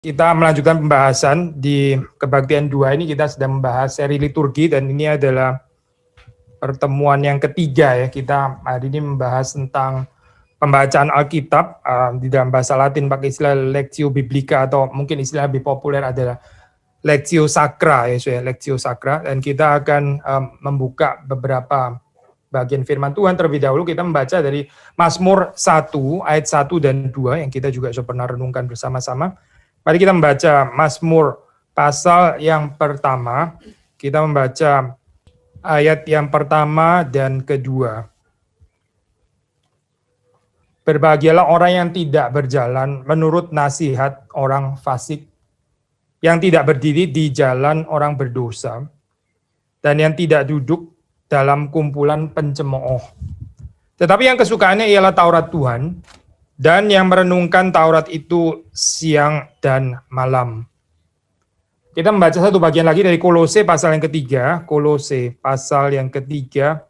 Kita melanjutkan pembahasan di kebaktian 2 ini. Kita sedang membahas seri liturgi dan ini adalah pertemuan yang ketiga ya. Kita hari ini membahas tentang pembacaan Alkitab di dalam bahasa Latin pakai istilah Lectio Biblica atau mungkin istilah lebih populer adalah Lectio Sacra ya, Lectio Sacra, dan kita akan membuka beberapa bagian firman Tuhan. Terlebih dahulu kita membaca dari Mazmur 1 ayat 1 dan 2 yang kita juga sudah pernah renungkan bersama-sama. Mari kita membaca Mazmur pasal yang pertama. Kita membaca ayat yang pertama dan kedua. Berbahagialah orang yang tidak berjalan menurut nasihat orang fasik, yang tidak berdiri di jalan orang berdosa, dan yang tidak duduk dalam kumpulan pencemooh. Tetapi yang kesukaannya ialah Taurat Tuhan, dan yang merenungkan Taurat itu siang dan malam. Kita membaca satu bagian lagi dari Kolose pasal yang ketiga. Kolose pasal yang ketiga.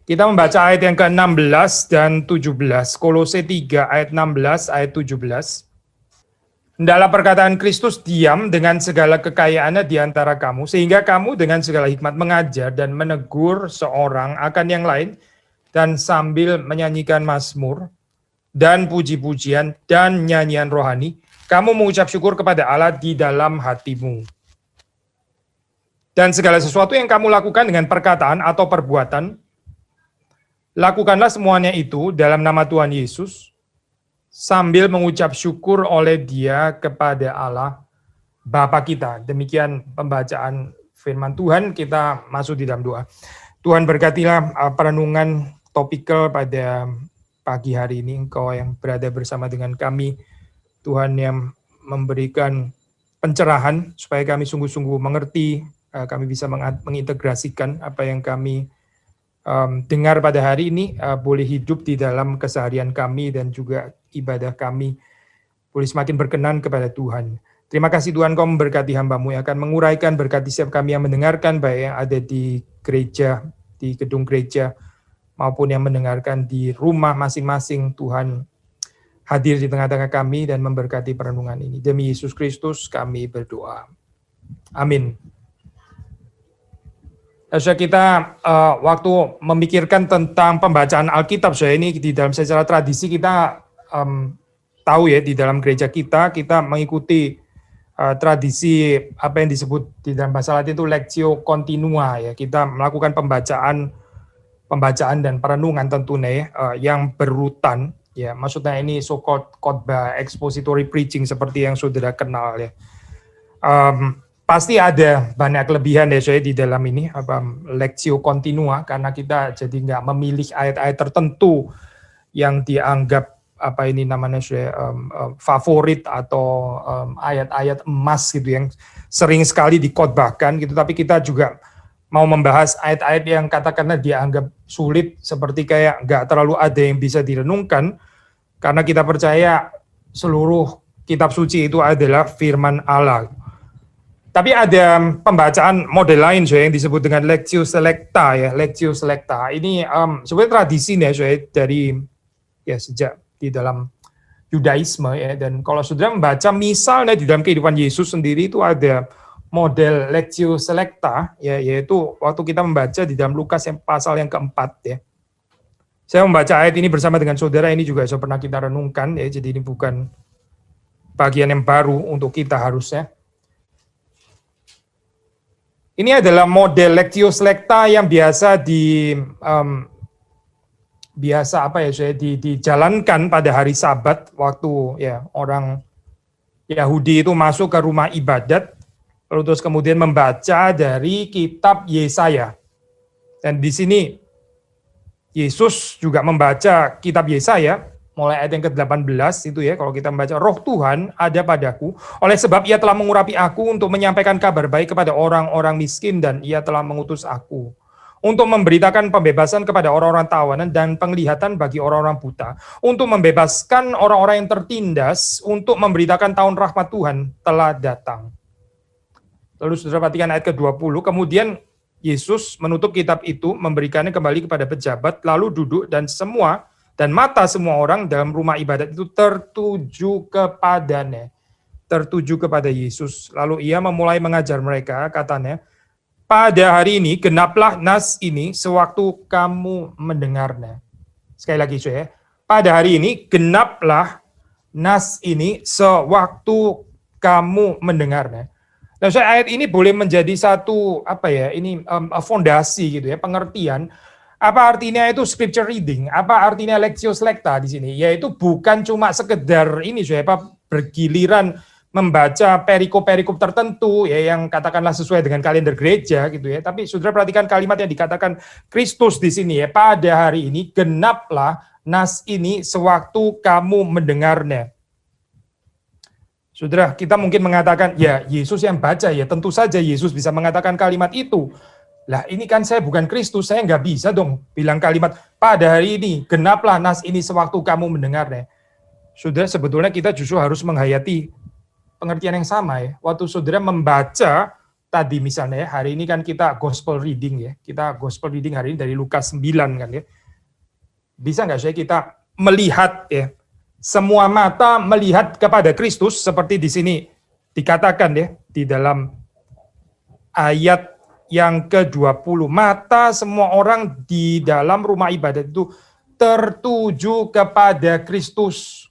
Kita membaca ayat yang ke-16 dan 17. Kolose 3 ayat 16, ayat 17. Hendaklah perkataan Kristus diam dengan segala kekayaannya di antara kamu, sehingga kamu dengan segala hikmat mengajar dan menegur seorang akan yang lain, dan sambil menyanyikan mazmur dan puji-pujian dan nyanyian rohani, kamu mengucap syukur kepada Allah di dalam hatimu. Dan segala sesuatu yang kamu lakukan dengan perkataan atau perbuatan, lakukanlah semuanya itu dalam nama Tuhan Yesus, sambil mengucap syukur oleh Dia kepada Allah Bapa kita. Demikian pembacaan firman Tuhan. Kita masuk di dalam doa. Tuhan berkatilah perenungan topikal pada pagi hari ini. Engkau yang berada bersama dengan kami, Tuhan yang memberikan pencerahan supaya kami sungguh-sungguh mengerti, kami bisa mengintegrasikan apa yang kami dengar pada hari ini, boleh hidup di dalam keseharian kami dan juga ibadah kami, boleh semakin berkenan kepada Tuhan. Terima kasih Tuhan, Kau memberkati hamba-Mu yang akan menguraikan, berkati setiap kami yang mendengarkan, baik yang ada di gereja, di gedung gereja, maupun yang mendengarkan di rumah masing-masing. Tuhan hadir di tengah-tengah kami dan memberkati perenungan ini. Demi Yesus Kristus kami berdoa. Amin. Kita waktu memikirkan tentang pembacaan Alkitab, ini di dalam secara tradisi kita tahu ya, di dalam gereja kita mengikuti tradisi apa yang disebut di dalam bahasa Latin itu Lectio Continua ya. Kita melakukan pembacaan dan perenungan tentunya yang berurutan ya. Maksudnya ini so-called khotbah expository preaching seperti yang saudara kenal ya. Pasti ada banyak kelebihan ya di dalam ini Lectio Continua, karena kita jadi nggak memilih ayat-ayat tertentu yang dianggap favorit atau ayat-ayat emas gitu yang sering sekali dikhotbahkan gitu, tapi kita juga mau membahas ayat-ayat yang katakanlah dianggap sulit, seperti kayak nggak terlalu ada yang bisa direnungkan, karena kita percaya seluruh kitab suci itu adalah firman Allah. Tapi ada pembacaan model lain yang disebut dengan Lectio Selecta ya, Lectio Selecta. Ini sebenarnya tradisi dari ya sejak di dalam Yudaisme ya, dan kalau saudara membaca misalnya di dalam kehidupan Yesus sendiri itu ada model Lectio Selecta ya, yaitu waktu kita membaca di dalam Lukas yang pasal yang keempat ya. Saya membaca ayat ini bersama dengan saudara, ini juga sudah pernah kita renungkan ya, jadi ini bukan bagian yang baru untuk kita harusnya. Ini adalah model Lectio Selecta yang biasa dijalankan pada hari Sabat, waktu ya orang Yahudi itu masuk ke rumah ibadat, lalu terus kemudian membaca dari kitab Yesaya. Dan di sini Yesus juga membaca kitab Yesaya, mulai ayat yang ke-18 itu ya, kalau kita membaca, Roh Tuhan ada padaku, oleh sebab Ia telah mengurapi aku untuk menyampaikan kabar baik kepada orang-orang miskin, dan Ia telah mengutus aku untuk memberitakan pembebasan kepada orang-orang tawanan dan penglihatan bagi orang-orang buta, untuk membebaskan orang-orang yang tertindas, untuk memberitakan tahun rahmat Tuhan telah datang. Lalu saudara perhatikan ayat ke-20, kemudian Yesus menutup kitab itu, memberikannya kembali kepada pejabat, lalu duduk, dan mata semua orang dalam rumah ibadat itu tertuju kepadanya. tertuju kepada Yesus. Lalu ia memulai mengajar mereka, katanya, pada hari ini genaplah nas ini sewaktu kamu mendengarnya. Sekali lagi, ya. Pada hari ini genaplah nas ini sewaktu kamu mendengarnya. Nah, ayat ini boleh menjadi satu fondasi gitu ya, pengertian. Apa artinya itu scripture reading? Apa artinya lectio selecta di sini? Yaitu bukan cuma sekedar ini bergiliran membaca perikop-perikop tertentu ya yang katakanlah sesuai dengan kalender gereja gitu ya. Tapi saudara perhatikan kalimat yang dikatakan Kristus di sini ya. Pada hari ini genaplah nas ini sewaktu kamu mendengarnya. Saudara, kita mungkin mengatakan, ya Yesus yang baca ya, tentu saja Yesus bisa mengatakan kalimat itu. Lah ini kan saya bukan Kristus, saya nggak bisa dong bilang kalimat, pada hari ini, genaplah nas ini sewaktu kamu mendengarnya. Saudara, sebetulnya kita justru harus menghayati pengertian yang sama ya. Waktu saudara membaca, tadi misalnya ya, hari ini kan kita gospel reading ya, kita gospel reading hari ini dari Lukas 9 kan ya. Bisa nggak saya kita melihat ya, semua mata melihat kepada Kristus seperti di sini dikatakan ya di dalam ayat yang ke-20. Mata semua orang di dalam rumah ibadat itu tertuju kepada Kristus.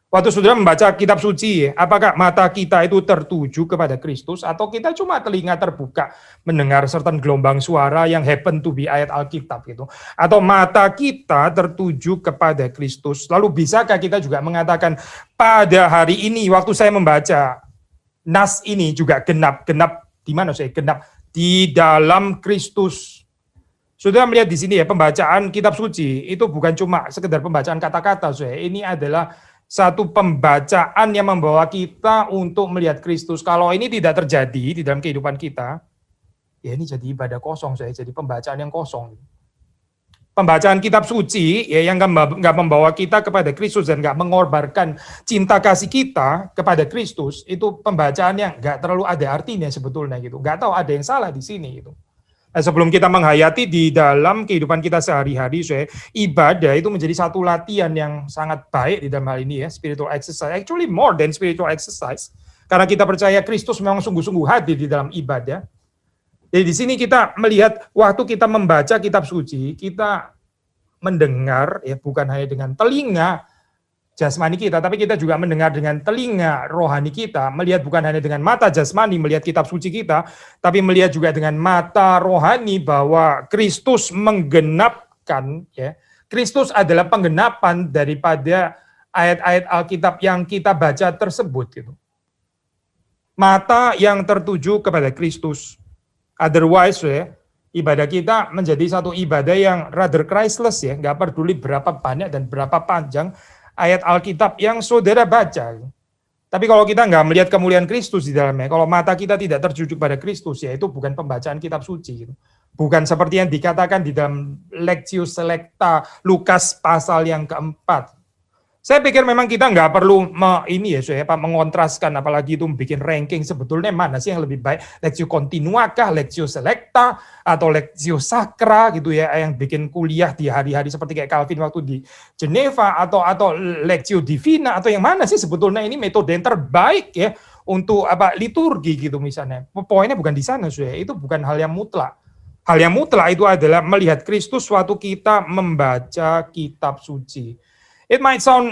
Waktu saudara membaca kitab suci, apakah mata kita itu tertuju kepada Kristus atau kita cuma telinga terbuka mendengar certain gelombang suara yang happen to be ayat Alkitab gitu? Atau mata kita tertuju kepada Kristus? Lalu bisakah kita juga mengatakan pada hari ini waktu saya membaca nas ini juga genap di mana saya genap di dalam Kristus? Sudah melihat di sini ya, pembacaan kitab suci itu bukan cuma sekedar pembacaan kata-kata, ini adalah satu pembacaan yang membawa kita untuk melihat Kristus. Kalau ini tidak terjadi di dalam kehidupan kita, ya ini jadi ibadah kosong, jadi pembacaan yang kosong. Pembacaan kitab suci ya yang nggak membawa kita kepada Kristus dan nggak mengorbankan cinta kasih kita kepada Kristus, itu pembacaan yang nggak terlalu ada artinya sebetulnya gitu. Nggak tahu ada yang salah di sini gitu. Nah, sebelum kita menghayati di dalam kehidupan kita sehari-hari, ibadah itu menjadi satu latihan yang sangat baik di dalam hal ini ya, spiritual exercise. Actually more than spiritual exercise. Karena kita percaya Kristus memang sungguh-sungguh hadir di dalam ibadah. Jadi di sini kita melihat waktu kita membaca kitab suci, kita mendengar ya bukan hanya dengan telinga jasmani kita, tapi kita juga mendengar dengan telinga rohani kita, melihat bukan hanya dengan mata jasmani melihat kitab suci kita, tapi melihat juga dengan mata rohani bahwa Kristus menggenapkan ya. Kristus adalah penggenapan daripada ayat-ayat Alkitab yang kita baca tersebut gitu. Mata yang tertuju kepada Kristus. Otherwise ya, ibadah kita menjadi satu ibadah yang rather Christless ya, nggak peduli berapa banyak dan berapa panjang ayat Alkitab yang saudara baca. Tapi kalau kita nggak melihat kemuliaan Kristus di dalamnya, kalau mata kita tidak tertuju pada Kristus, ya itu bukan pembacaan kitab suci. Gitu. Bukan seperti yang dikatakan di dalam lectio selecta Lukas pasal yang keempat. Saya pikir memang kita nggak perlu mengontraskan, apalagi itu bikin ranking sebetulnya mana sih yang lebih baik, lectio continua kah, lectio selecta, atau lectio sacra gitu ya, yang bikin kuliah di hari-hari seperti kayak Calvin waktu di Geneva, atau lectio divina, atau yang mana sih sebetulnya ini metode yang terbaik ya untuk liturgi gitu misalnya. Poinnya bukan di sana, itu bukan hal yang mutlak. Hal yang mutlak itu adalah melihat Kristus waktu kita membaca kitab suci. It might sound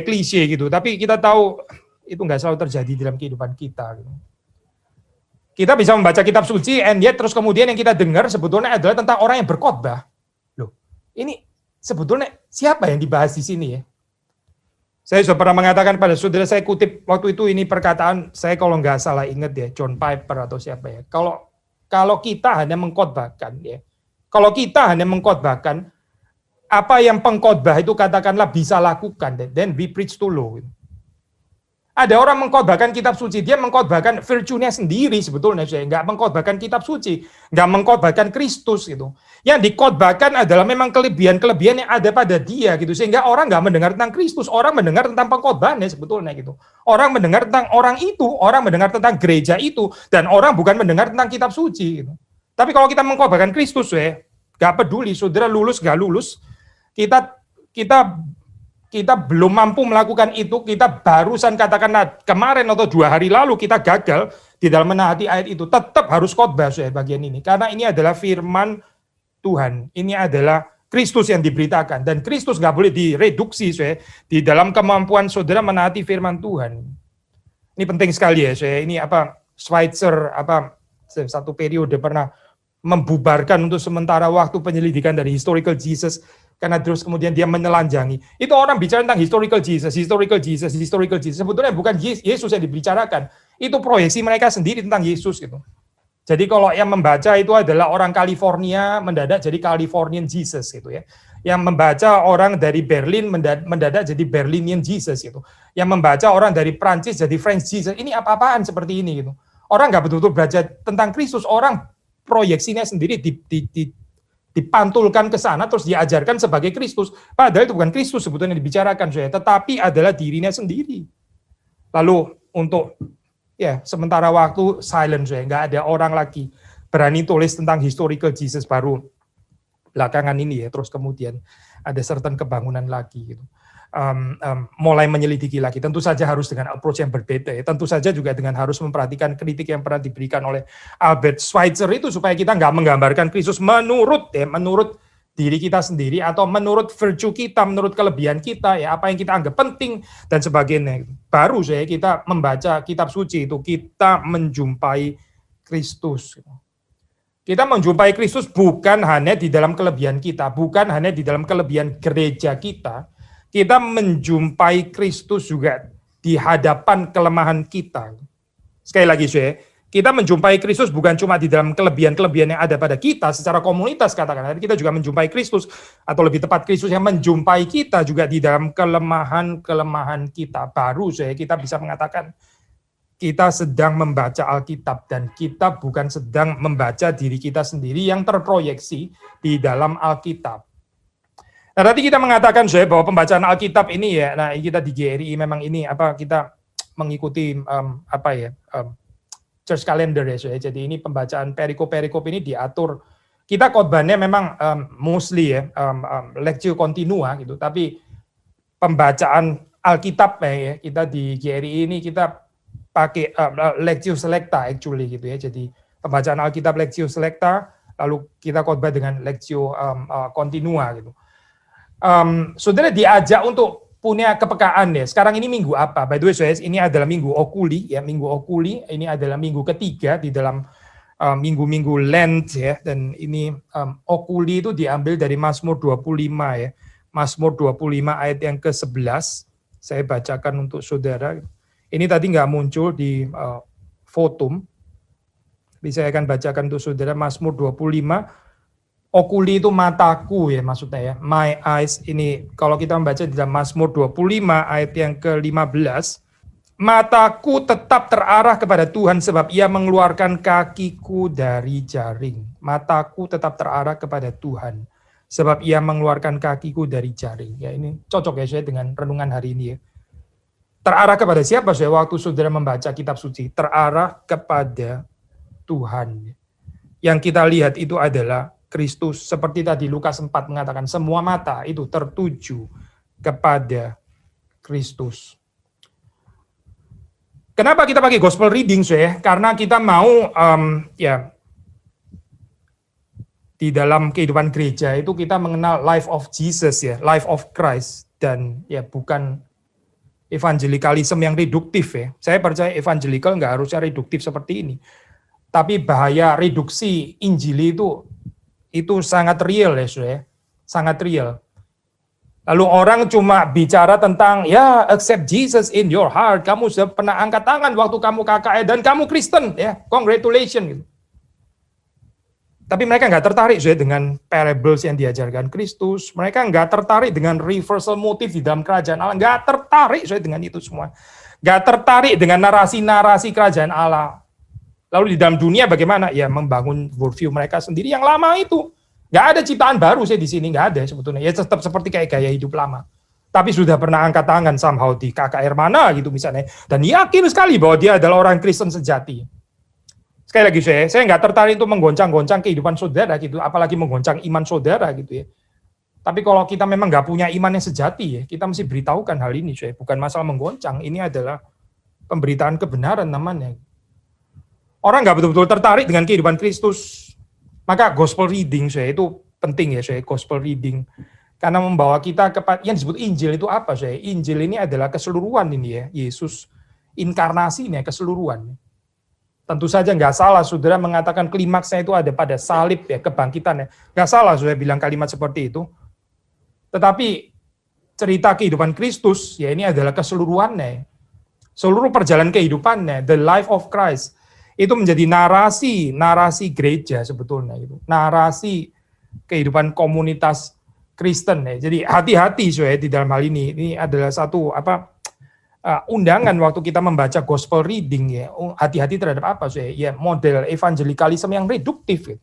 klise gitu, tapi kita tahu itu nggak selalu terjadi dalam kehidupan kita. Gitu. Kita bisa membaca kitab suci, and yet terus kemudian yang kita dengar sebetulnya adalah tentang orang yang berkhotbah. Loh, ini sebetulnya siapa yang dibahas di sini ya? Saya sudah pernah mengatakan pada saudara, saya kutip waktu itu ini perkataan saya kalau nggak salah ingat ya, John Piper atau siapa ya. Kalau kita hanya mengkhotbahkan ya, kalau kita hanya mengkhotbahkan apa yang pengkhotbah itu katakanlah bisa lakukan, then we preach to law. Ada orang mengkhotbahkan kitab suci, dia mengkhotbahkan virtue-nya sendiri sebetulnya, nggak mengkhotbahkan kitab suci, nggak mengkhotbahkan Kristus gitu. Yang dikhotbahkan adalah memang kelebihan-kelebihan yang ada pada dia gitu, sehingga orang nggak mendengar tentang Kristus, orang mendengar tentang pengkhotbahannya sebetulnya gitu. Orang mendengar tentang orang itu, orang mendengar tentang gereja itu, dan orang bukan mendengar tentang kitab suci gitu. Tapi kalau kita mengkhotbahkan Kristus nggak peduli saudara lulus nggak lulus, kita kita belum mampu melakukan itu, kita barusan katakanlah kemarin atau 2 hari lalu kita gagal di dalam menaati ayat itu, tetap harus khotbah saya bagian ini. Karena ini adalah firman Tuhan, ini adalah Kristus yang diberitakan. Dan Kristus nggak boleh direduksi saya di dalam kemampuan saudara menaati firman Tuhan. Ini penting sekali ya saya. Ini Schweitzer satu periode pernah membubarkan untuk sementara waktu penyelidikan dari historical Jesus. Karena terus kemudian dia menelanjangi. Itu orang bicara tentang historical Jesus. Sebetulnya bukan Yesus yang dibicarakan. Itu proyeksi mereka sendiri tentang Yesus gitu. Jadi kalau yang membaca itu adalah orang California mendadak jadi Californian Jesus gitu ya. Yang membaca orang dari Berlin mendadak jadi Berlinian Jesus gitu. Yang membaca orang dari Prancis jadi French Jesus. Ini apa-apaan seperti ini gitu. Orang nggak betul-betul belajar tentang Kristus. Orang proyeksinya sendiri dipantulkan ke sana terus diajarkan sebagai Kristus. Padahal itu bukan Kristus sebetulnya dibicarakan saya, tetapi adalah dirinya sendiri. Lalu untuk sementara waktu silent saya, nggak ada orang lagi berani tulis tentang historical Jesus baru belakangan ini ya. Terus kemudian ada certain kebangunan lagi gitu. Mulai menyelidiki lagi. Tentu saja harus dengan approach yang berbeda ya. Tentu saja juga dengan harus memperhatikan kritik yang pernah diberikan oleh Albert Schweitzer itu supaya kita nggak menggambarkan Kristus menurut diri kita sendiri atau menurut virtue kita, menurut kelebihan kita ya, apa yang kita anggap penting dan sebagainya. Baru kita membaca kitab suci itu kita menjumpai Kristus. Kita menjumpai Kristus bukan hanya di dalam kelebihan kita, bukan hanya di dalam kelebihan gereja kita. Kita menjumpai Kristus juga di hadapan kelemahan kita. Sekali lagi, kita menjumpai Kristus bukan cuma di dalam kelebihan-kelebihan yang ada pada kita secara komunitas katakan. Kita juga menjumpai Kristus, atau lebih tepat Kristus yang menjumpai kita juga di dalam kelemahan-kelemahan kita. Baru kita bisa mengatakan kita sedang membaca Alkitab dan kita bukan sedang membaca diri kita sendiri yang terproyeksi di dalam Alkitab. Nah, tadi kita mengatakan bahwa pembacaan Alkitab ini ya, nah kita di GRI memang ini kita mengikuti church calendar ya, jadi ini pembacaan perikop-perikop ini diatur. Kita khotbahnya memang mostly ya lectio continua gitu, tapi pembacaan Alkitab ya kita di GRI ini kita pakai lectio selecta actually gitu ya, jadi pembacaan Alkitab lectio selecta, lalu kita khotbah dengan lectio continua gitu. Saudara diajak untuk punya kepekaan ya. Sekarang ini minggu apa? By the way, ini adalah minggu Okuli ya, minggu Okuli. Ini adalah minggu ketiga di dalam minggu-minggu Lent ya. Dan ini Okuli itu diambil dari Mazmur 25 ya. Mazmur 25 ayat yang ke-11. Saya bacakan untuk saudara. Ini tadi nggak muncul di Votum. Tapi saya akan bacakan untuk saudara Mazmur 25. Okuli itu mataku ya maksudnya ya. My eyes ini kalau kita membaca di dalam Mazmur 25 ayat yang ke-15. Mataku tetap terarah kepada Tuhan sebab ia mengeluarkan kakiku dari jaring. Mataku tetap terarah kepada Tuhan sebab ia mengeluarkan kakiku dari jaring. Ya ini cocok ya saya dengan renungan hari ini ya. Terarah kepada siapa saya waktu saudara membaca kitab suci? Terarah kepada Tuhan. Yang kita lihat itu adalah Kristus, seperti tadi Lukas 4 mengatakan, semua mata itu tertuju kepada Kristus. Kenapa kita pakai gospel reading, Karena kita mau, di dalam kehidupan gereja itu kita mengenal life of Jesus, ya, life of Christ, dan ya bukan evangelicalism yang reduktif, ya. Saya percaya evangelical nggak harusnya reduktif seperti ini. Tapi bahaya reduksi Injili itu sangat real ya, sangat real. Lalu orang cuma bicara tentang ya accept Jesus in your heart, kamu sudah pernah angkat tangan waktu kamu KKR dan kamu Kristen ya, congratulations gitu. Tapi mereka nggak tertarik dengan parables yang diajarkan Kristus, mereka nggak tertarik dengan reversal motif di dalam kerajaan Allah, nggak tertarik dengan itu semua, nggak tertarik dengan narasi-narasi kerajaan Allah. Lalu di dalam dunia bagaimana? Ya membangun worldview mereka sendiri yang lama itu. Nggak ada ciptaan baru di sini, nggak ada sebetulnya. Ya tetap seperti kayak gaya hidup lama. Tapi sudah pernah angkat tangan somehow di KKR mana gitu misalnya. Dan yakin sekali bahwa dia adalah orang Kristen sejati. Sekali lagi saya nggak tertarik untuk menggoncang-goncang kehidupan saudara gitu. Apalagi menggoncang iman saudara gitu ya. Tapi kalau kita memang nggak punya iman yang sejati ya, kita mesti beritahukan hal ini, saya. Bukan masalah menggoncang, ini adalah pemberitaan kebenaran namanya. Orang nggak betul-betul tertarik dengan kehidupan Kristus, maka gospel reading saya itu penting ya, saya. Gospel reading karena membawa kita kepada yang disebut Injil itu apa, saya? Injil ini adalah keseluruhan ini ya, Yesus inkarnasi ini ya, keseluruhan. Tentu saja nggak salah saudara mengatakan klimaksnya itu ada pada salib ya, kebangkitan ya. Nggak salah saudara bilang kalimat seperti itu. Tetapi cerita kehidupan Kristus, ya ini adalah keseluruhannya. Seluruh perjalanan kehidupannya, the life of Christ, itu menjadi narasi gereja sebetulnya. Narasi kehidupan komunitas Kristen. Ya. Jadi hati-hati saya di dalam hal ini. Ini adalah satu undangan waktu kita membaca gospel reading. Ya. Hati-hati terhadap apa saya? Ya, model evangelikalisme yang reduktif.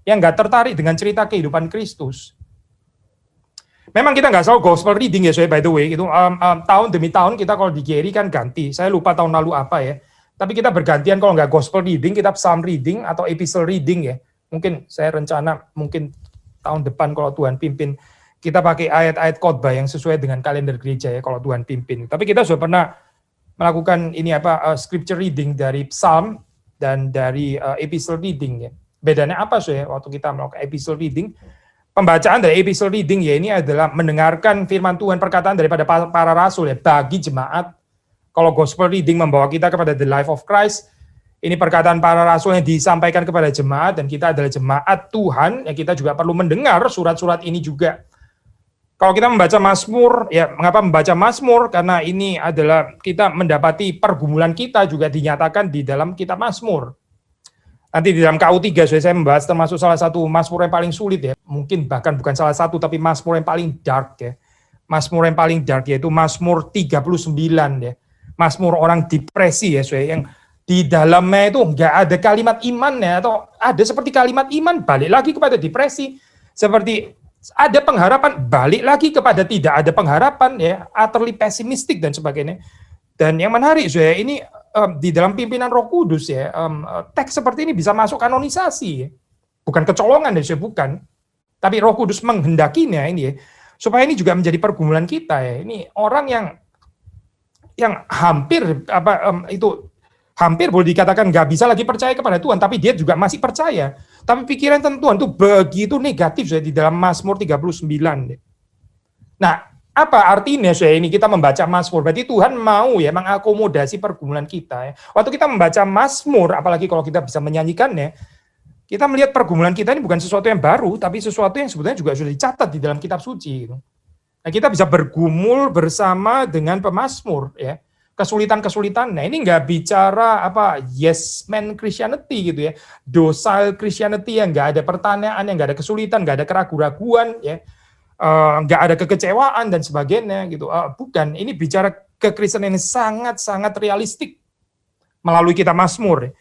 Yang nggak tertarik dengan cerita kehidupan Kristus. Memang kita nggak selalu gospel reading ya, by the way. Itu tahun demi tahun kita kalau di GRI kan ganti. Saya lupa tahun lalu apa ya. Tapi kita bergantian kalau nggak gospel reading, kita psalm reading atau epistle reading ya. Mungkin saya rencana mungkin tahun depan kalau Tuhan pimpin kita pakai ayat-ayat khotbah yang sesuai dengan kalender gereja ya kalau Tuhan pimpin. Tapi kita sudah pernah melakukan ini scripture reading dari psalm dan dari epistle reading ya. Bedanya apa sih waktu kita melakukan epistle reading? Pembacaan dari epistle reading ya ini adalah mendengarkan firman Tuhan, perkataan daripada para rasul ya bagi jemaat. Kalau gospel reading membawa kita kepada the life of Christ, ini perkataan para rasul yang disampaikan kepada jemaat dan kita adalah jemaat Tuhan, ya kita juga perlu mendengar surat-surat ini juga. Kalau kita membaca Mazmur, ya mengapa membaca Mazmur? Karena ini adalah kita mendapati pergumulan kita juga dinyatakan di dalam kitab Mazmur. Nanti di dalam KU3 saya membahas termasuk salah satu Mazmur yang paling sulit ya. Mungkin bahkan bukan salah satu tapi Mazmur yang paling dark ya. Mazmur yang paling dark yaitu Mazmur 39 ya. Mazmur orang depresi ya, yang di dalamnya itu nggak ada kalimat iman ya, atau ada seperti kalimat iman balik lagi kepada depresi, seperti ada pengharapan balik lagi kepada tidak ada pengharapan ya, utterly pessimistic dan sebagainya. Dan yang menarik saya ini di dalam pimpinan Roh Kudus ya, teks seperti ini bisa masuk kanonisasi ya. Bukan kecolongan ya, saya bukan, tapi Roh Kudus menghendakinya ini ya, supaya ini juga menjadi pergumulan kita ya. Ini orang yang hampir hampir boleh dikatakan nggak bisa lagi percaya kepada Tuhan, tapi dia juga masih percaya. Tapi pikiran tentang Tuhan itu begitu negatif saya di dalam Mazmur 39. Nah, apa artinya saya ini kita membaca Mazmur? Berarti Tuhan mau ya mengakomodasi pergumulan kita ya. Waktu kita membaca Mazmur, apalagi kalau kita bisa menyanyikannya, kita melihat pergumulan kita ini bukan sesuatu yang baru, tapi sesuatu yang sebetulnya juga sudah dicatat di dalam kitab suci gitu. Nah, kita bisa bergumul bersama dengan pemazmur ya. Kesulitan-kesulitan. Nah, ini nggak bicara yes man Christianity gitu ya. Docile Christianity yang nggak ada pertanyaan, yang nggak ada kesulitan, nggak ada keraguan-raguan ya. Nggak ada kekecewaan dan sebagainya gitu. Bukan, ini bicara kekristenan yang sangat-sangat realistik melalui kitab Mazmur.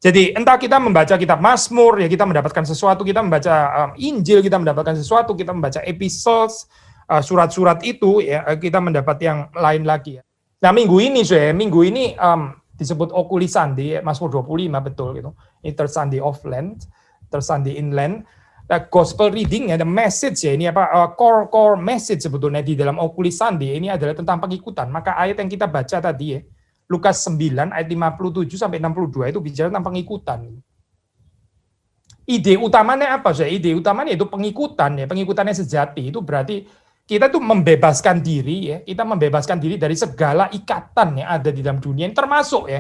Jadi entah kita membaca kitab Mazmur ya kita mendapatkan sesuatu, kita membaca Injil kita mendapatkan sesuatu, kita membaca epistles, surat-surat itu ya kita mendapat yang lain lagi ya. Nah minggu ini disebut Oculi Sunday, Mazmur 25 betul gitu. Ini Third Sunday of Lent, Third Sunday in Lent. Nah, gospel reading ya, the message ya ini core message sebetulnya di dalam Oculi Sunday ini adalah tentang pengikutan. Maka ayat yang kita baca tadi ya, Lukas 9 ayat 57 sampai 62 itu bicara tentang pengikutan. Ide utamanya apa sih? Ide utamanya itu pengikutan ya, pengikutannya sejati itu berarti kita tuh membebaskan diri ya, kita membebaskan diri dari segala ikatan yang ada di dalam dunia ini termasuk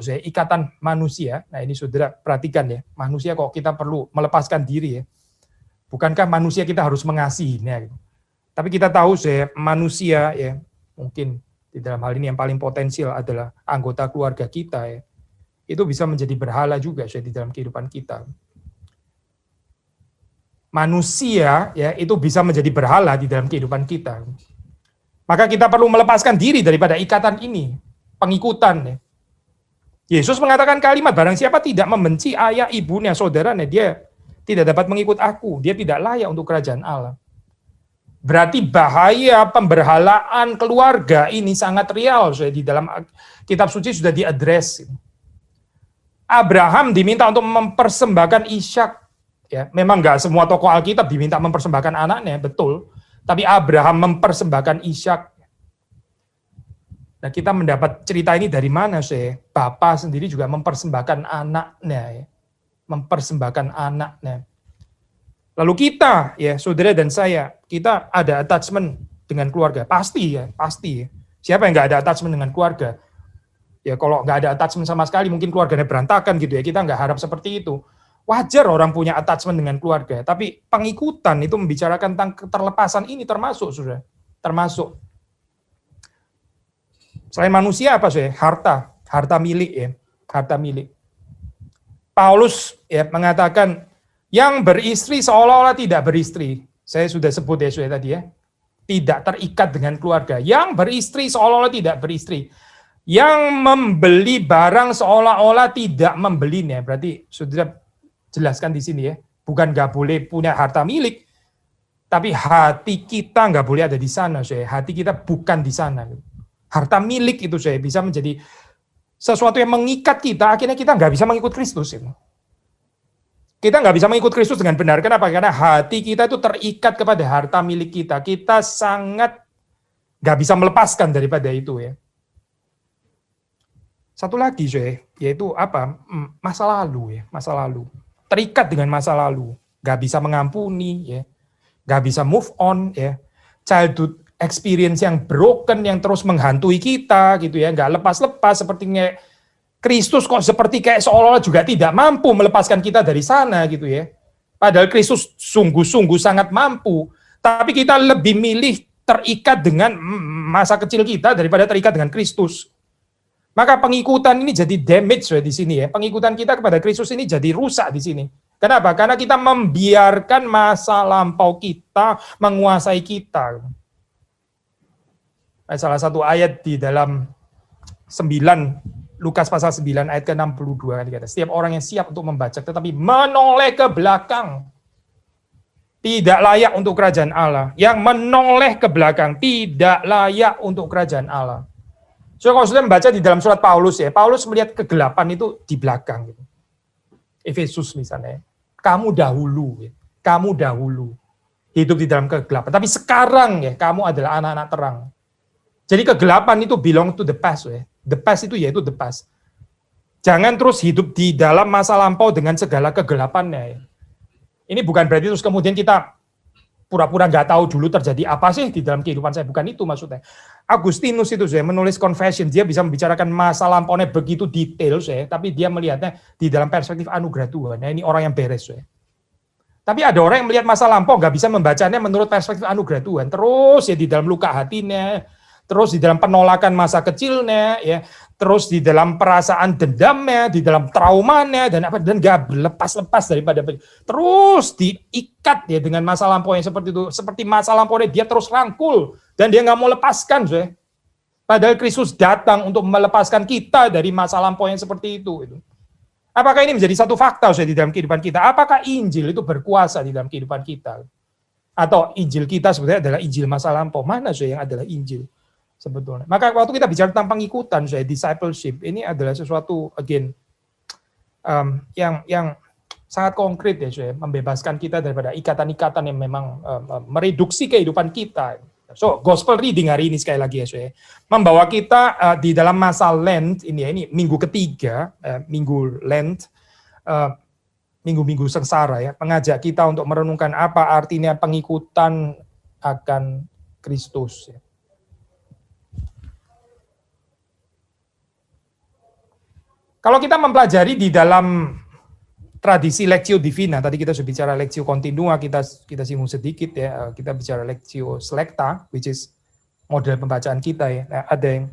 saya ikatan manusia. Nah ini saudara perhatikan ya, manusia kok kita perlu melepaskan diri ya. Bukankah manusia kita harus mengasihinya gitu. Tapi kita tahu saya manusia ya, mungkin di dalam hal ini yang paling potensial adalah anggota keluarga kita ya. Itu bisa menjadi berhala juga saya di dalam kehidupan kita. Manusia ya itu bisa menjadi berhala di dalam kehidupan kita. Maka kita perlu melepaskan diri daripada ikatan ini, pengikutan ya. Yesus mengatakan kalimat barang siapa tidak membenci ayah, ibunya, saudaranya, dia tidak dapat mengikut aku, dia tidak layak untuk kerajaan Allah. Berarti bahaya pemberhalaan keluarga ini sangat real so, di dalam kitab suci sudah diadres. Abraham diminta untuk mempersembahkan Ishak Ya, memang nggak semua tokoh Alkitab diminta mempersembahkan anaknya, betul. Tapi Abraham mempersembahkan Ishak. Nah, kita mendapat cerita ini dari mana sih? Bapa sendiri juga mempersembahkan anaknya, ya. Mempersembahkan anaknya. Lalu kita, ya saudara dan saya, kita ada attachment dengan keluarga, pasti ya, pasti. Ya. Siapa yang nggak ada attachment dengan keluarga? Ya kalau nggak ada attachment sama sekali, mungkin keluarganya berantakan gitu ya. Kita nggak harap seperti itu. Wajar orang punya attachment dengan keluarga, tapi pengikutan itu membicarakan tentang keterlepasan ini termasuk, saudara. Termasuk. Selain manusia apa sih? Harta milik ya, harta milik. Paulus ya mengatakan yang beristri seolah-olah tidak beristri. Saya sudah sebut ya sudah tadi ya. Tidak terikat dengan keluarga. Yang beristri seolah-olah tidak beristri. Yang membeli barang seolah-olah tidak membelinya. Berarti sudah jelaskan di sini ya. Bukan nggak boleh punya harta milik, tapi hati kita nggak boleh ada di sana. Hati kita bukan di sana. Harta milik itu bisa menjadi sesuatu yang mengikat kita, akhirnya kita nggak bisa mengikut Kristus. Kita nggak bisa mengikut Kristus dengan benar. Kenapa? Karena hati kita itu terikat kepada harta milik kita. Kita sangat nggak bisa melepaskan daripada itu ya. Satu lagi, yaitu apa? Masa lalu ya, masa lalu. Terikat dengan masa lalu, nggak bisa mengampuni ya, nggak bisa move on ya. Childhood experience yang broken yang terus menghantui kita gitu ya, nggak lepas-lepas sepertinya. Kristus kok seperti kayak seolah-olah juga tidak mampu melepaskan kita dari sana gitu ya. Padahal Kristus sungguh-sungguh sangat mampu. Tapi kita lebih milih terikat dengan masa kecil kita daripada terikat dengan Kristus. Maka pengikutan ini jadi damage di sini ya. Pengikutan kita kepada Kristus ini jadi rusak di sini. Kenapa? Karena kita membiarkan masa lampau kita menguasai kita. Salah satu ayat di dalam 9 Lukas pasal 9 ayat ke-62 kan dikata, setiap orang yang siap untuk membaca tetapi menoleh ke belakang tidak layak untuk kerajaan Allah. Yang menoleh ke belakang tidak layak untuk kerajaan Allah. So kalau sudah membaca di dalam surat Paulus ya, Paulus melihat kegelapan itu di belakang gitu. Efesus misalnya, kamu dahulu hidup di dalam kegelapan, tapi sekarang ya kamu adalah anak-anak terang. Jadi kegelapan itu belong to the past ya. The past itu yaitu the past. Jangan terus hidup di dalam masa lampau dengan segala kegelapannya. Ini bukan berarti terus kemudian kita pura-pura nggak tahu dulu terjadi apa sih di dalam kehidupan saya. Bukan itu maksudnya. Agustinus itu saya menulis Confession, dia bisa membicarakan masa lampaunya begitu detail, tapi dia melihatnya di dalam perspektif anugerah Tuhan. Nah, ini orang yang beres. Tapi ada orang yang melihat masa lampau nggak bisa membacanya menurut perspektif anugerah Tuhan. Terus ya di dalam luka hatinya, terus di dalam penolakan masa kecilnya, ya, terus di dalam perasaan dendamnya, di dalam traumanya dan nggak lepas-lepas daripada terus diikat ya dengan masa lampau yang seperti itu, seperti masa lampaunya dia terus rangkul dan dia nggak mau lepaskan, Padahal Kristus datang untuk melepaskan kita dari masa lampau yang seperti itu. Apakah ini menjadi satu fakta di dalam kehidupan kita? Apakah Injil itu berkuasa di dalam kehidupan kita? Atau Injil kita sebenarnya adalah Injil masa lampau? Mana yang adalah Injil? Sebetulnya. Maka waktu kita bicara tentang pengikutan, discipleship, ini adalah sesuatu again yang sangat konkret ya, membebaskan kita daripada ikatan-ikatan yang memang mereduksi kehidupan kita. So, gospel reading hari ini sekali lagi ya, membawa kita di dalam masa Lent ini minggu ketiga, minggu Lent, minggu-minggu sengsara ya, mengajak kita untuk merenungkan apa artinya pengikutan akan Kristus. Ya. Kalau kita mempelajari di dalam tradisi Lectio Divina, tadi kita sudah bicara Lectio Continua, kita singgung sedikit ya, kita bicara Lectio Selecta, which is model pembacaan kita ya. Nah, ada yang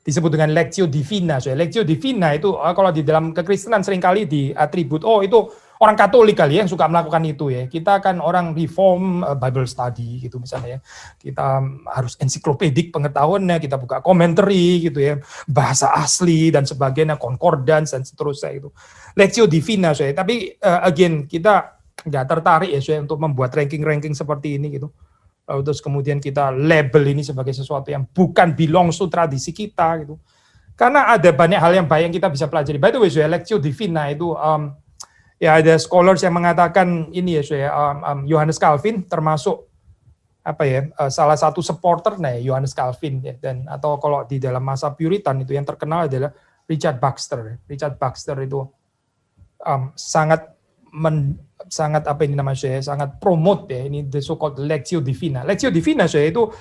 disebut dengan Lectio Divina. Lectio Divina itu kalau di dalam kekristenan seringkali diatribut, itu orang Katolik kali ya yang suka melakukan itu ya. Kita kan orang Reform Bible Study gitu misalnya ya. Kita harus ensiklopedik pengetahuannya, kita buka commentary gitu ya, bahasa asli dan sebagainya, concordance dan seterusnya itu. Lectio Divina tapi again kita nggak tertarik ya untuk membuat ranking-ranking seperti ini gitu. Lalu terus kemudian kita label ini sebagai sesuatu yang bukan belongs to tradisi kita gitu. Karena ada banyak hal yang baik yang kita bisa pelajari. By the way, Lectio Divina itu Ya ada scholars yang mengatakan ini ya saya Johannes Calvin termasuk salah satu supporter Johannes Calvin ya, dan atau kalau di dalam masa Puritan itu yang terkenal adalah Richard Baxter. Richard Baxter itu sangat sangat promote ya ini the so-called Lectio Divina. Lectio Divina saya itu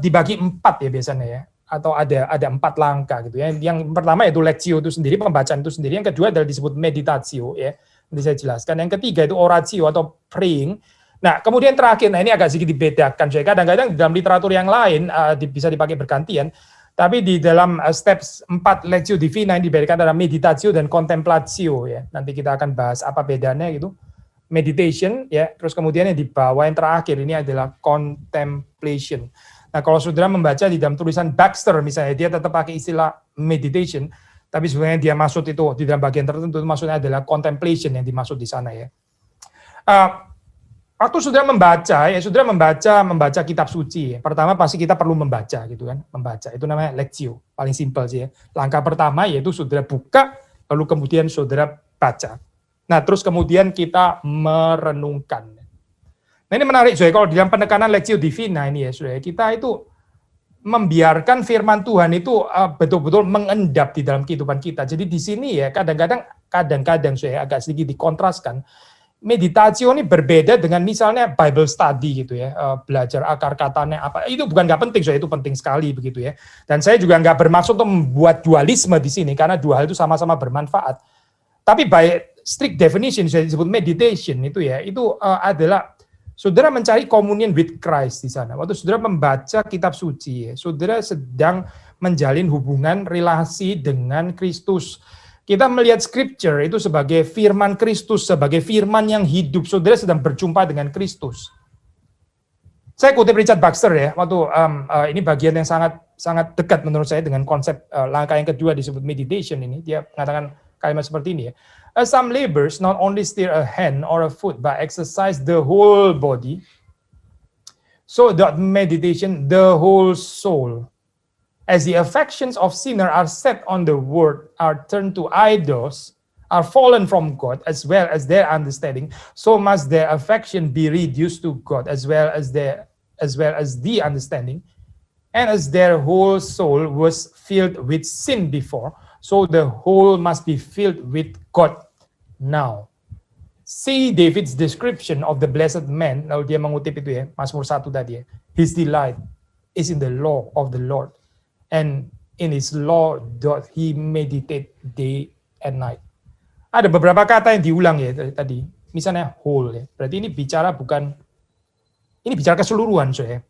dibagi 4 ya biasanya ya, atau ada 4 langkah gitu ya. Yang pertama itu Lectio itu sendiri, pembacaan itu sendiri. Yang kedua adalah disebut meditatio ya. Nanti saya jelaskan. Yang ketiga itu oratio atau praying. Nah, kemudian terakhir, ini agak sedikit dibedakan. Saya kadang-kadang dalam literatur yang lain bisa dipakai bergantian, tapi di dalam steps 4 Lectio Divina yang dibedakan adalah meditatio dan contemplatio ya. Nanti kita akan bahas apa bedanya gitu. Meditation ya, terus kemudian yang di bawah yang terakhir ini adalah contemplation. Nah, kalau saudara membaca di dalam tulisan Baxter misalnya, dia tetap pakai istilah meditation, tapi sebenarnya dia maksud itu di dalam bagian tertentu maksudnya adalah contemplation yang dimaksud di sana ya. Waktu saudara membaca ya, saudara membaca kitab suci. Pertama pasti kita perlu membaca gitu kan, membaca itu namanya lectio, paling simpel sih ya. Langkah pertama yaitu saudara buka, lalu kemudian saudara baca. Nah, terus kemudian kita merenungkan. Nah, ini menarik, Zoe. Kalau dalam penekanan Lectio Divina ini ya, Zoe, kita itu membiarkan firman Tuhan itu betul-betul mengendap di dalam kehidupan kita. Jadi di sini ya, kadang-kadang Zoe, agak sedikit dikontraskan. Meditatio ini berbeda dengan misalnya Bible study gitu ya, belajar akar katanya apa. Itu bukan nggak penting, Zoe, itu penting sekali begitu ya. Dan saya juga nggak bermaksud untuk membuat dualisme di sini, karena dua hal itu sama-sama bermanfaat. Tapi by strict definition, saya disebut meditation itu ya, itu adalah saudara mencari communion with Christ di sana. Waktu saudara membaca kitab suci, ya, saudara sedang menjalin hubungan relasi dengan Kristus. Kita melihat scripture itu sebagai firman Kristus, sebagai firman yang hidup. Saudara sedang berjumpa dengan Kristus. Saya kutip Richard Baxter ya, waktu ini bagian yang sangat dekat menurut saya dengan konsep langkah yang kedua disebut meditation ini. Dia mengatakan kalimat seperti ini ya. Some laborers not only stir a hand or a foot, but exercise the whole body. So that meditation, the whole soul. As the affections of sinner are set on the word, are turned to idols, are fallen from God, as well as their understanding, so must their affection be reduced to God, as well as the understanding. And as their whole soul was filled with sin before, so the whole must be filled with God now. See David's description of the blessed man. Lalu dia mengutip itu ya, Mazmur 1 tadi ya. His delight is in the law of the Lord, and in his law doth he meditate day and night. Ada beberapa kata yang diulang ya tadi. Misalnya whole ya. Berarti ini bicara keseluruhan ya.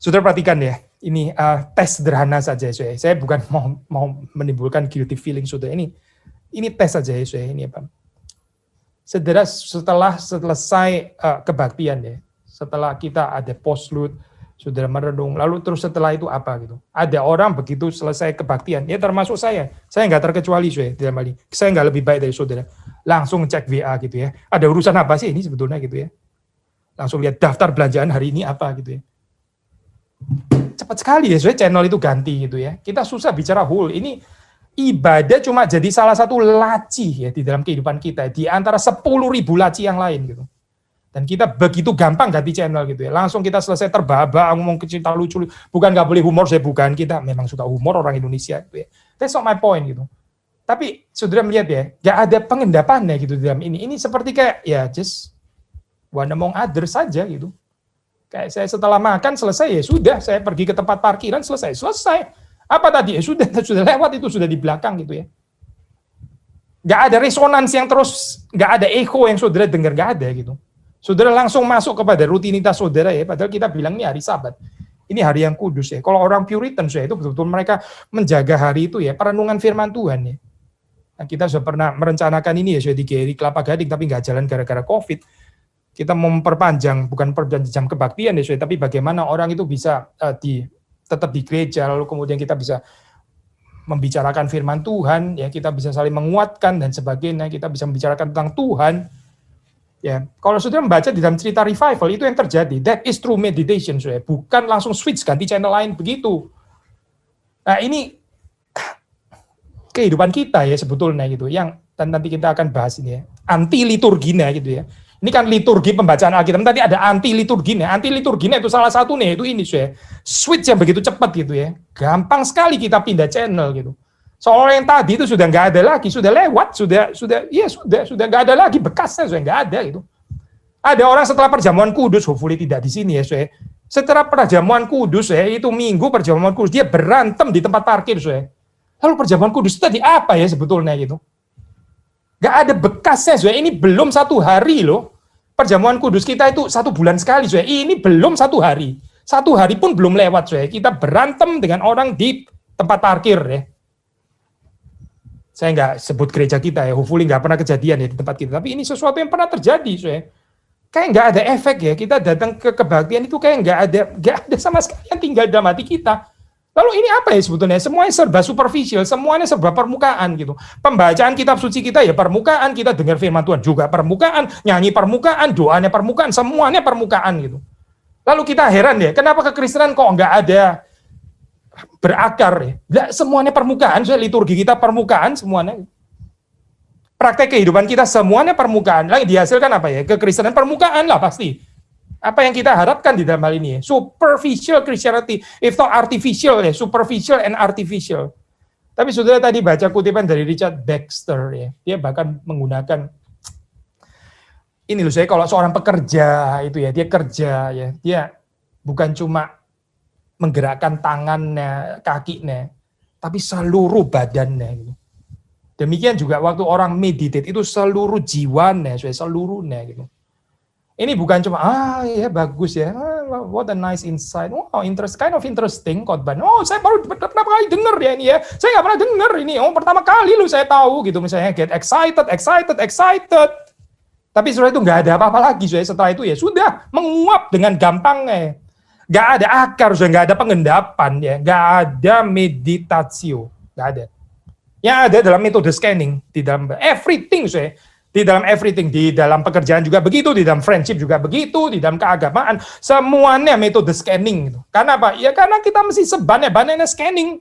Saudara perhatikan ya. Ini tes sederhana saja ya. Saya bukan mau menimbulkan guilty feeling saudara. Ini tes saja ya. Ini apa? Saudara setelah selesai kebaktian ya. Setelah kita ada postlude, saudara merenung, lalu terus setelah itu apa gitu. Ada orang begitu selesai kebaktian, ya termasuk saya nggak terkecuali dalam hal ini. Saya nggak lebih baik dari saudara. Langsung cek WA gitu ya. Ada urusan apa sih ini sebetulnya gitu ya. Langsung lihat daftar belanjaan hari ini apa gitu ya. Cepat sekali ya, channel itu ganti gitu ya. Kita susah bicara whole. Ini ibadah cuma jadi salah satu laci ya di dalam kehidupan kita, di antara 10.000 laci yang lain gitu. Dan kita begitu gampang ganti channel gitu ya. Langsung kita selesai terbahak-bahak ngomong cerita lucu. Bukan nggak boleh humor, saya bukan. Kita memang suka humor orang Indonesia gitu ya. That's not my point gitu. Tapi saudara melihat ya, nggak ada pengendapannya gitu dalam ini. Ini seperti kayak ya just one among others saja gitu. Kayak saya setelah makan selesai ya sudah, saya pergi ke tempat parkiran selesai. Apa tadi? Ya sudah lewat, itu sudah di belakang gitu ya. Nggak ada resonans yang terus, nggak ada echo yang saudara dengar, nggak ada gitu. Saudara langsung masuk kepada rutinitas saudara ya, padahal kita bilang ini hari Sabat. Ini hari yang kudus ya. Kalau orang Puritan itu betul-betul mereka menjaga hari itu ya, perenungan firman Tuhan ya. Nah, kita sudah pernah merencanakan ini ya, sudah di GRI Kelapa Gading, tapi nggak jalan gara-gara COVID. Kita memperpanjang, bukan perpanjang jam kebaktian ya, tapi bagaimana orang itu bisa tetap di gereja, lalu kemudian kita bisa membicarakan firman Tuhan, ya kita bisa saling menguatkan dan sebagainya, kita bisa membicarakan tentang Tuhan. Ya, kalau saudara membaca di dalam cerita revival itu yang terjadi, that is true meditation, saudara. Bukan langsung switch ganti channel lain begitu. Nah ini kehidupan kita ya sebetulnya gitu, yang Dan nanti kita akan bahas ini ya. Anti liturgina gitu ya. Ini kan liturgi pembacaan Alkitab. Tadi ada anti liturgina. Anti liturgina itu salah satu nih, itu ini ya. Switch yang begitu cepat gitu ya. Gampang sekali kita pindah channel gitu. Soalnya yang tadi itu sudah nggak ada lagi, sudah lewat, sudah nggak ada lagi bekasnya, sudah nggak ada gitu. Ada orang setelah perjamuan kudus, hopefully tidak di sini ya, saya. Setelah perjamuan kudus ya, itu minggu perjamuan kudus, dia berantem di tempat parkir, saya. Lalu perjamuan kudus itu tadi apa ya sebetulnya gitu? Nggak ada bekasnya, saya. Ini belum 1 hari loh. Perjamuan kudus kita itu 1 bulan sekali, saya. Ini belum 1 hari. 1 hari pun belum lewat, saya. Kita berantem dengan orang di tempat parkir ya. Saya nggak sebut gereja kita ya, hopefully nggak pernah kejadian ya di tempat kita. Tapi ini sesuatu yang pernah terjadi, saya. Kayak nggak ada efek ya. Kita datang ke kebaktian itu kayak nggak ada sama sekali yang tinggal dalam hati kita. Lalu ini apa ya sebetulnya? Semuanya serba superficial, semuanya serba permukaan gitu. Pembacaan kitab suci kita ya permukaan, kita dengar firman Tuhan juga permukaan, nyanyi permukaan, doanya permukaan, semuanya permukaan gitu. Lalu kita heran ya, kenapa kekristenan kok nggak ada berakar ya? Nggak, semuanya permukaan, liturgi kita permukaan semuanya. Praktek kehidupan kita semuanya permukaan. Lagi dihasilkan apa ya? Kekristenan permukaan lah pasti. Apa yang kita harapkan di dalam hal ini? Superficial Christianity, if not artificial ya, superficial and artificial. Tapi saudara tadi baca kutipan dari Richard Baxter ya, dia bahkan menggunakan ini loh, saya kalau seorang pekerja itu ya, dia kerja ya, dia bukan cuma menggerakkan tangannya, kakinya, tapi seluruh badannya gitu. Demikian juga waktu orang meditate itu seluruh jiwanya, seluruhnya gitu. Ini bukan cuma ya bagus ya, what a nice insight, wow kind of interesting khotbah. Oh saya baru pertama kali dengar ya ini ya, saya nggak pernah dengar ini. Oh pertama kali lu saya tahu gitu misalnya get excited. Tapi setelah itu nggak ada apa-apa lagi. Setelah itu ya sudah menguap dengan gampangnya, nggak ada akar, sudah nggak ada pengendapan ya, nggak ada meditatio, nggak ada. Yang ada dalam metode scanning di dalam everything di dalam everything, di dalam pekerjaan juga begitu, di dalam friendship juga begitu, di dalam keagamaan, semuanya metode scanning gitu. Karena apa? Ya karena kita mesti sebanyak-banyaknya scanning.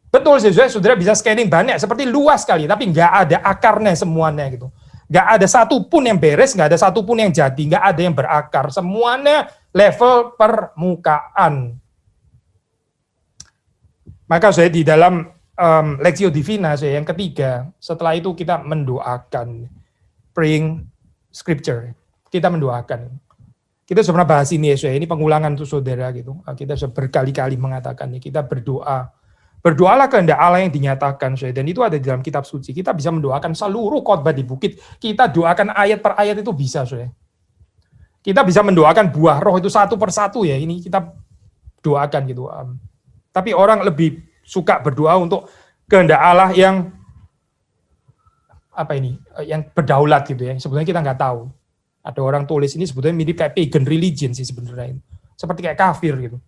Betul sih, saudara bisa scanning banyak, seperti luas sekali, tapi nggak ada akarnya semuanya gitu. Nggak ada satupun yang beres, nggak ada satupun yang jadi, nggak ada yang berakar. Semuanya level permukaan. Maka saya di dalam Lectio Divina yang ketiga, setelah itu kita mendoakan, praying scripture, kita mendoakan. Kita sudah pernah bahas ini ya, ini pengulangan untuk saudara gitu. Kita sudah berkali-kali mengatakan kita berdoalah kehendak Allah yang dinyatakan, dan itu ada di dalam kitab suci. Kita bisa mendoakan seluruh khotbah di bukit, kita doakan ayat per ayat itu bisa, Kita bisa mendoakan buah roh itu satu per satu ya, ini kita doakan gitu. Tapi orang lebih suka berdoa untuk kehendak Allah yang yang berdaulat gitu ya. Sebenarnya kita nggak tahu. Ada orang tulis ini sebetulnya mirip kayak pagan religion sih sebenarnya. Seperti kayak kafir gitu.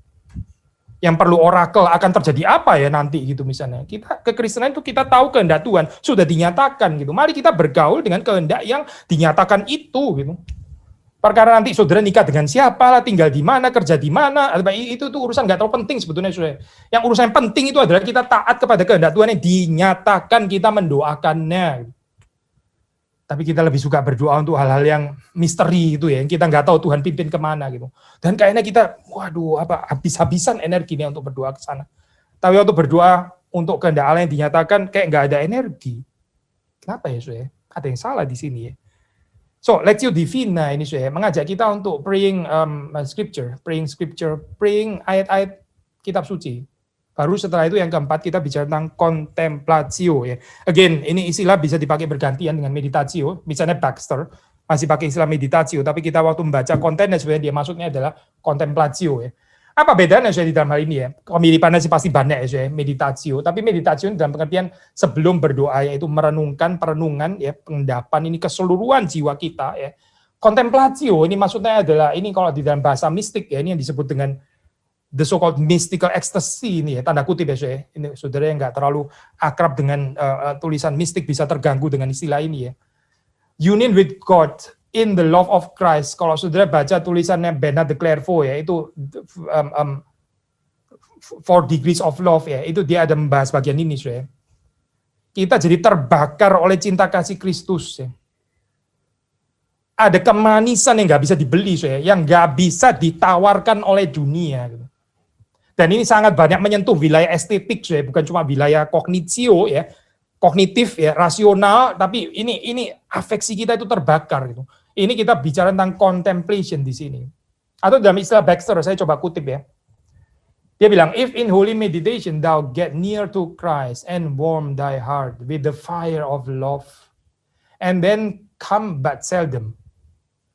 Yang perlu oracle akan terjadi apa ya nanti gitu misalnya. Kita kekristenan itu kita tahu kehendak Tuhan sudah dinyatakan gitu. Mari kita bergaul dengan kehendak yang dinyatakan itu gitu. Perkara nanti saudara nikah dengan siapa lah, tinggal di mana, kerja di mana, itu urusan nggak terlalu penting sebetulnya, saudara. Yang urusan penting itu adalah kita taat kepada kehendak Tuhan yang dinyatakan, kita mendoakannya. Tapi kita lebih suka berdoa untuk hal-hal yang misteri itu ya, yang kita nggak tahu Tuhan pimpin kemana gitu. Dan kayaknya kita, habis-habisan energinya untuk berdoa ke sana. Tapi waktu berdoa untuk kehendak Allah yang dinyatakan, kayak nggak ada energi. Kenapa ya, saudara? Ada yang salah di sini ya. So, Lectio Divina ini mengajak kita untuk praying scripture, praying ayat-ayat kitab suci. Baru setelah itu yang keempat kita bicara tentang contemplatio ya. Again, ini istilah bisa dipakai bergantian dengan meditatio. Misalnya Baxter masih pakai istilah meditatio, tapi kita waktu membaca kontennya sebenarnya dia maksudnya adalah contemplatio ya. Apa bedanya di dalam hal ini ya? Kemiripannya sih pasti banyak ya, meditatio. Tapi meditatio dalam pengertian sebelum berdoa yaitu perenungan ya, pengendapan ini keseluruhan jiwa kita ya. Contemplatio ini maksudnya adalah ini kalau di dalam bahasa mistik ya, ini yang disebut dengan the so-called mystical ecstasy ini ya, tanda kutip ya. Ini saudara yang nggak terlalu akrab dengan tulisan mistik bisa terganggu dengan istilah ini ya. Union with God in the love of Christ. Kalau saudara baca tulisannya Bernard de Clairvaux ya, itu 4 degrees of love ya, itu dia ada membahas bagian ini, saudara. Kita jadi terbakar oleh cinta kasih Kristus. Ya. Ada kemanisan yang nggak bisa dibeli, yang nggak bisa ditawarkan oleh dunia. Gitu. Dan ini sangat banyak menyentuh wilayah estetik, bukan cuma wilayah kognitio, ya, kognitif, ya, rasional, tapi ini afeksi kita itu terbakar. Gitu. Ini kita bicara tentang contemplation di sini. Atau dalam istilah Baxter, saya coba kutip ya. Dia bilang, if in holy meditation thou get near to Christ and warm thy heart with the fire of love, and then come but seldom,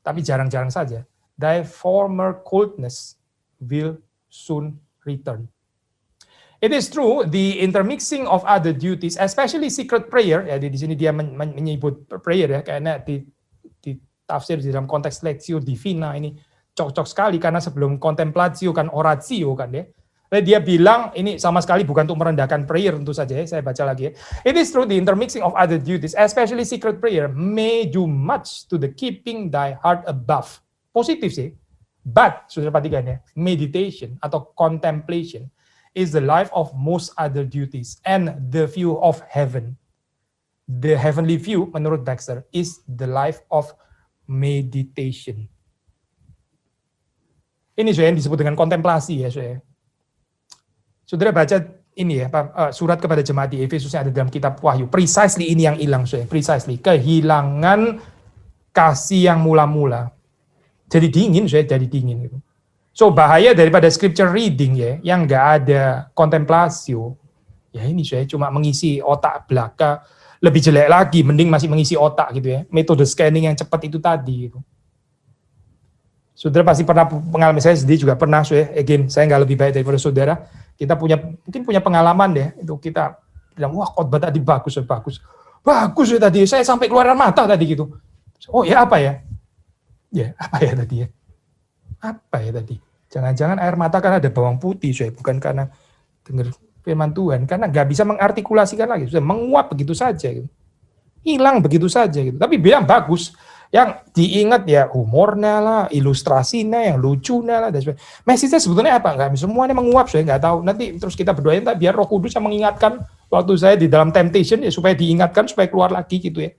tapi jarang-jarang saja, thy former coldness will soon return. It is true, the intermixing of other duties, especially secret prayer, ya di sini dia menyebut prayer ya, karena di tafsir di dalam konteks Lectio Divina ini cocok sekali, karena sebelum contemplatio kan oratio kan ya. Dia bilang ini sama sekali bukan untuk merendahkan prayer tentu saja ya, saya baca lagi ya. It is true the intermixing of other duties, especially secret prayer, may do much to the keeping thy heart above. Positif sih. But, sudah perhatikan ya, meditation atau contemplation is the life of most other duties and the view of heaven. The heavenly view menurut Baxter is the life of meditation. Ini yang disebut dengan kontemplasi ya, Saudara baca ini ya, surat kepada jemaat di Efesus yang ada dalam kitab Wahyu. Precisely ini yang hilang, precisely. Kehilangan kasih yang mula-mula. Jadi dingin, jadi dingin. Gitu. So bahaya daripada scripture reading ya, yang nggak ada kontemplasio. Ya ini cuma mengisi otak belaka. Lebih jelek lagi, mending masih mengisi otak gitu ya. Metode scanning yang cepat itu tadi. Gitu. Saudara pasti pernah pengalaman, saya sendiri juga pernah, again, saya nggak lebih baik daripada saudara. Kita mungkin punya pengalaman deh, itu kita bilang, wah khotbah tadi bagus ya tadi, saya sampai keluaran mata tadi gitu. Oh ya apa ya? Ya apa ya tadi ya? Apa ya tadi? Jangan-jangan air mata karena ada bawang putih, bukan karena dengar firman Tuhan, karena nggak bisa mengartikulasikan lagi, menguap begitu saja, gitu. Hilang begitu saja gitu. Tapi bilang bagus. Yang diingat ya humornya lah, ilustrasinya, yang lucunya lah, dan sebagainya. Message-nya sebetulnya apa? Enggak, semuanya menguap, saya nggak tahu. Nanti terus kita berdoa biar Roh Kudus yang mengingatkan waktu saya di dalam temptation ya, supaya diingatkan, supaya keluar lagi gitu ya.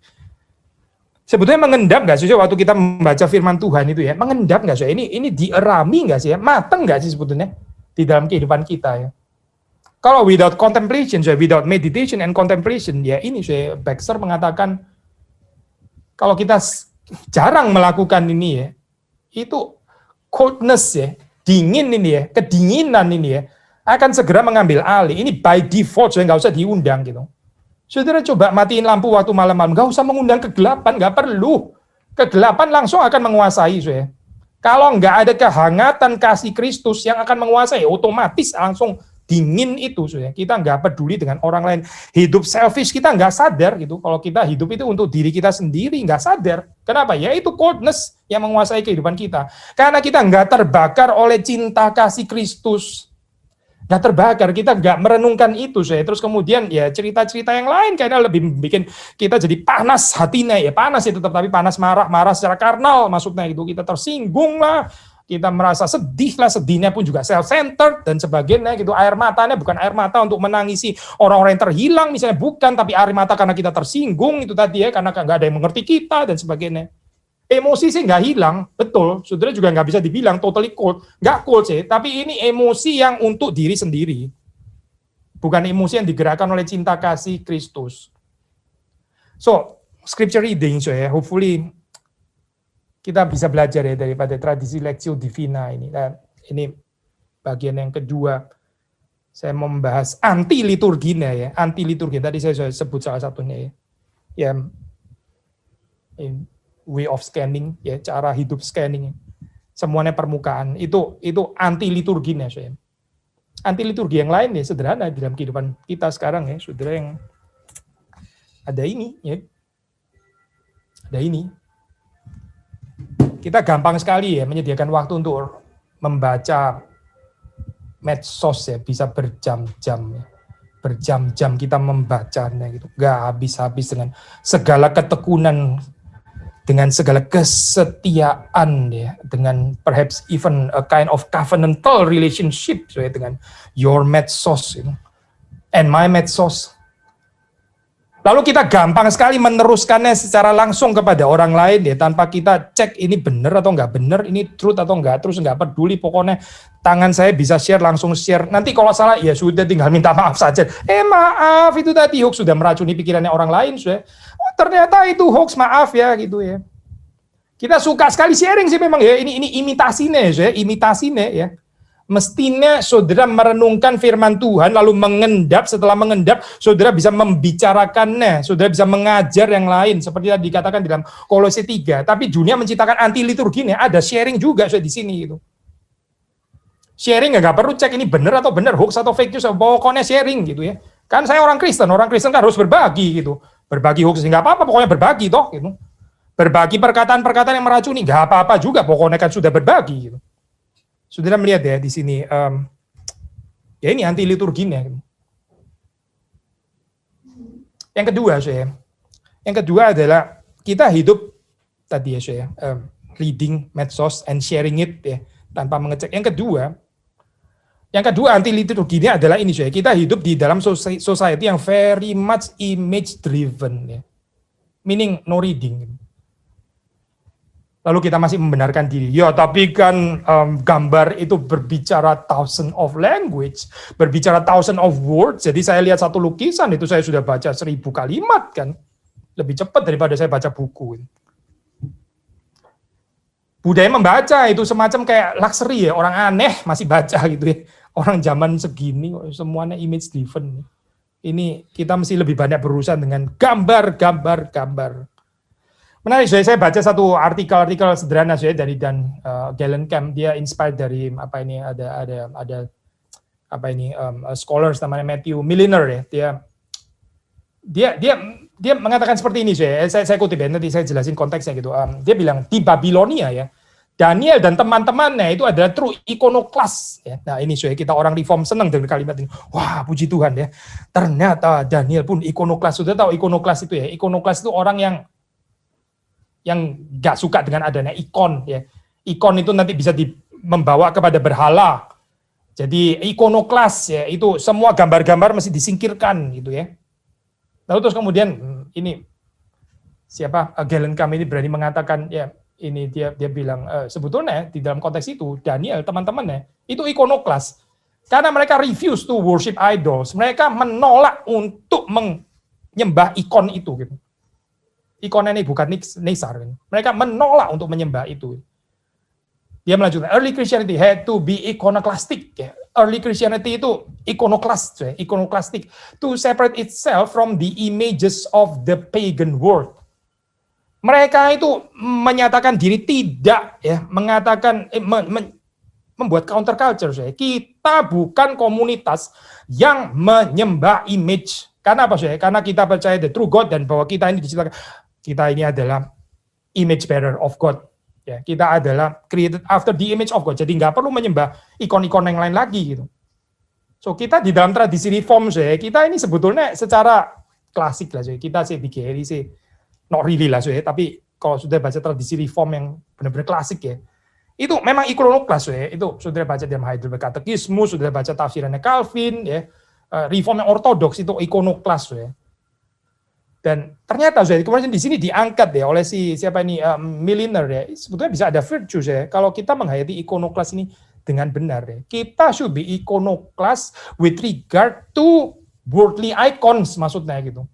Sebetulnya mengendap nggak sih waktu kita membaca firman Tuhan itu ya? Mengendap nggak sih? Ini dierami nggak sih ya? Mateng nggak sih sebetulnya di dalam kehidupan kita ya? Kalau without contemplation, without meditation and contemplation, ya ini saya Baxter mengatakan kalau kita jarang melakukan ini ya, itu coldness ya, dingin ini ya, kedinginan ini ya, akan segera mengambil alih. Ini by default, nggak usah diundang gitu. Saudara coba matiin lampu waktu malam-malam, nggak usah mengundang kegelapan, nggak perlu. Kegelapan langsung akan menguasai, saya. Kalau nggak ada kehangatan kasih Kristus yang akan menguasai, otomatis langsung dingin itu, saudara. Kita nggak peduli dengan orang lain. Hidup selfish, kita nggak sadar gitu. Kalau kita hidup itu untuk diri kita sendiri, nggak sadar. Kenapa? Ya itu coldness yang menguasai kehidupan kita. Karena kita nggak terbakar oleh cinta kasih Kristus. Nggak terbakar, kita nggak merenungkan itu, saya. Terus kemudian ya cerita-cerita yang lain kayaknya lebih bikin kita jadi panas hatinya, ya panas ya tetap, tapi panas marah secara karnal, maksudnya itu kita tersinggung lah, kita merasa sedih lah, sedihnya pun juga self-centered dan sebagainya gitu. Air matanya bukan air mata untuk menangisi orang-orang yang terhilang misalnya, bukan, tapi air mata karena kita tersinggung itu tadi ya, karena nggak ada yang mengerti kita dan sebagainya. Emosi sih nggak hilang, betul. Saudara juga nggak bisa dibilang totally cold, nggak cold sih. Tapi ini emosi yang untuk diri sendiri, bukan emosi yang digerakkan oleh cinta kasih Kristus. So, scripture reading, so ya, hopefully kita bisa belajar ya daripada tradisi Lectio Divina ini. Nah, ini bagian yang kedua. Saya mau membahas anti liturginya ya, anti liturgi. Tadi saya sebut salah satunya ya. Way of scanning ya, cara hidup scanning, semuanya permukaan itu anti liturginya, saya. Anti liturgi yang lain ya sederhana di dalam kehidupan kita sekarang ya, saudara, yang ada ini ya, ada ini. Kita gampang sekali ya menyediakan waktu untuk membaca medsos ya, bisa berjam-jam ya. Berjam-jam kita membacanya gitu, nggak habis-habis dengan segala ketekunan, dengan segala kesetiaan ya, dengan perhaps even a kind of covenantal relationship so ya, dengan your medsos, and my medsos. Lalu kita gampang sekali meneruskannya secara langsung kepada orang lain ya, tanpa kita cek ini benar atau nggak benar, ini truth atau nggak, terus nggak peduli, pokoknya tangan saya bisa share, langsung share. Nanti kalau salah ya sudah tinggal minta maaf saja. Maaf itu tadi hoax, sudah meracuni pikirannya orang lain sudah. Oh, ternyata itu hoax, maaf ya gitu ya. Kita suka sekali sharing sih memang ya, ini imitasinya ya, imitasinya ya. Mestinya saudara merenungkan firman Tuhan, lalu mengendap, setelah mengendap, saudara bisa membicarakannya, saudara bisa mengajar yang lain, seperti yang dikatakan dalam Kolose 3. Tapi dunia menciptakan anti liturginya, ada sharing juga di sini. Gitu. Sharing nggak perlu cek ini benar atau benar, hoax atau fake news, pokoknya sharing gitu ya. Kan saya orang Kristen kan harus berbagi gitu. Berbagi hoax nggak apa-apa, pokoknya berbagi toh gitu. Berbagi perkataan-perkataan yang meracuni, nggak apa-apa juga, pokoknya kan sudah berbagi gitu. Saudara melihat ya di sini, ya ini anti liturginya. Yang kedua adalah kita hidup tadi ya saya, reading medsos and sharing it ya tanpa mengecek. Yang kedua anti liturginya adalah ini saya, kita hidup di dalam society yang very much image driven ya, meaning no reading. Lalu kita masih membenarkan diri. Ya, tapi kan gambar itu berbicara thousand of language, berbicara thousand of words. Jadi saya lihat satu lukisan itu saya sudah baca 1000 kalimat kan. Lebih cepat daripada saya baca buku. Budaya membaca itu semacam kayak luxury ya. Orang aneh masih baca gitu ya. Orang zaman segini semuanya image driven. Ini kita mesti lebih banyak berurusan dengan gambar. Menarik, saya baca satu artikel sederhana saya dari Dan Gallenkamp. Dia inspired dari ada scholars namanya Matthew Milliner ya. Dia mengatakan seperti ini saya kutip ya, nanti saya jelasin konteksnya gitu. Dia bilang di Babilonia ya, Daniel dan teman-temannya itu adalah true iconoclast ya. Nah ini kita orang reform senang dengan kalimat ini. Wah puji Tuhan ya. Ternyata Daniel pun iconoclast. Sudah tahu iconoclast itu ya. Iconoclast itu orang yang nggak suka dengan adanya ikon ya. Ikon itu nanti bisa membawa kepada berhala. Jadi ikonoklas ya, itu semua gambar-gambar mesti disingkirkan gitu ya. Lalu terus kemudian ini siapa Gallenkamp ini berani mengatakan ya, ini dia bilang sebetulnya di dalam konteks itu Daniel teman-temannya itu ikonoklas. Karena mereka refuse to worship idols. Mereka menolak untuk menyembah ikon itu gitu. Ikonnya ini bukan Nesar. Mereka menolak untuk menyembah itu. Dia melanjutkan, early Christianity had to be iconoclastic. Early Christianity itu iconoclastic. To separate itself from the images of the pagan world. Mereka itu menyatakan diri tidak, mengatakan, membuat counterculture. Kita bukan komunitas yang menyembah image. Karena apa sih? Karena kita percaya the true God dan bahwa kita ini diciptakan. Kita ini adalah image bearer of God. Ya, kita adalah created after the image of God. Jadi nggak perlu menyembah ikon-ikon yang lain lagi gitu. So kita di dalam tradisi reform kita ini sebetulnya secara klasik lah kita di GRI not really lah tapi kalau sudah baca tradisi reform yang benar-benar klasik ya, itu memang ikonoklas itu sudah baca dalam Heidelberg Katekismus, sudah baca tafsirannya Calvin ya, reform yang ortodoks itu ikonoklas Dan ternyata kemudian di sini diangkat ya oleh siapa ini Milliner ya, sebetulnya bisa ada virtue kalau kita menghayati ikonoklas ini dengan benar ya. Kita should be iconoclast with regard to worldly icons maksudnya gitu.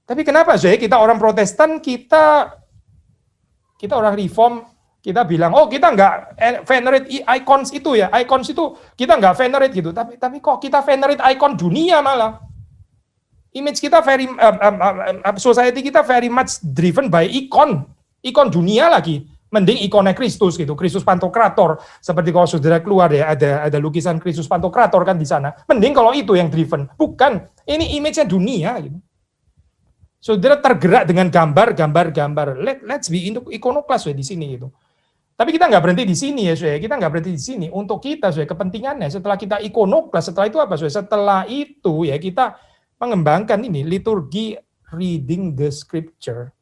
Tapi kenapa kita orang Protestan, kita orang Reform, kita bilang kita nggak venerate icons itu ya, icons itu kita nggak venerate gitu. Tapi kok kita venerate icon dunia malah. Image kita society kita very much driven by ikon dunia lagi. Mending ikonnya Kristus gitu, Kristus Pantokrator. Seperti kalau saudara keluar ya, ada lukisan Kristus Pantokrator kan di sana. Mending kalau itu yang driven, bukan. Ini image-nya dunia gitu. Saudara tergerak dengan gambar. Let's be ikonoklas di sini gitu. Tapi kita nggak berhenti di sini ya, kita nggak berhenti di sini. Untuk kita, kepentingannya setelah kita ikonoklas, setelah itu apa, Setelah itu ya kita mengembangkan ini liturgi reading the scripture.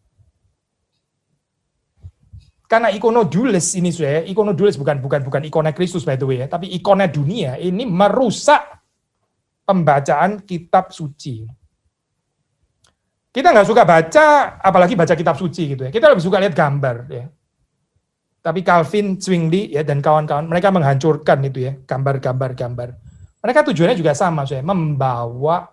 Karena ikonodules ini ikonodules bukan ikonnya Kristus by the way ya, tapi ikonnya dunia ini merusak pembacaan kitab suci. Kita nggak suka baca, apalagi baca kitab suci gitu ya. Kita lebih suka lihat gambar ya. Tapi Calvin, Zwingli ya dan kawan-kawan, mereka menghancurkan itu ya, gambar-gambar. Mereka tujuannya juga sama, saya membawa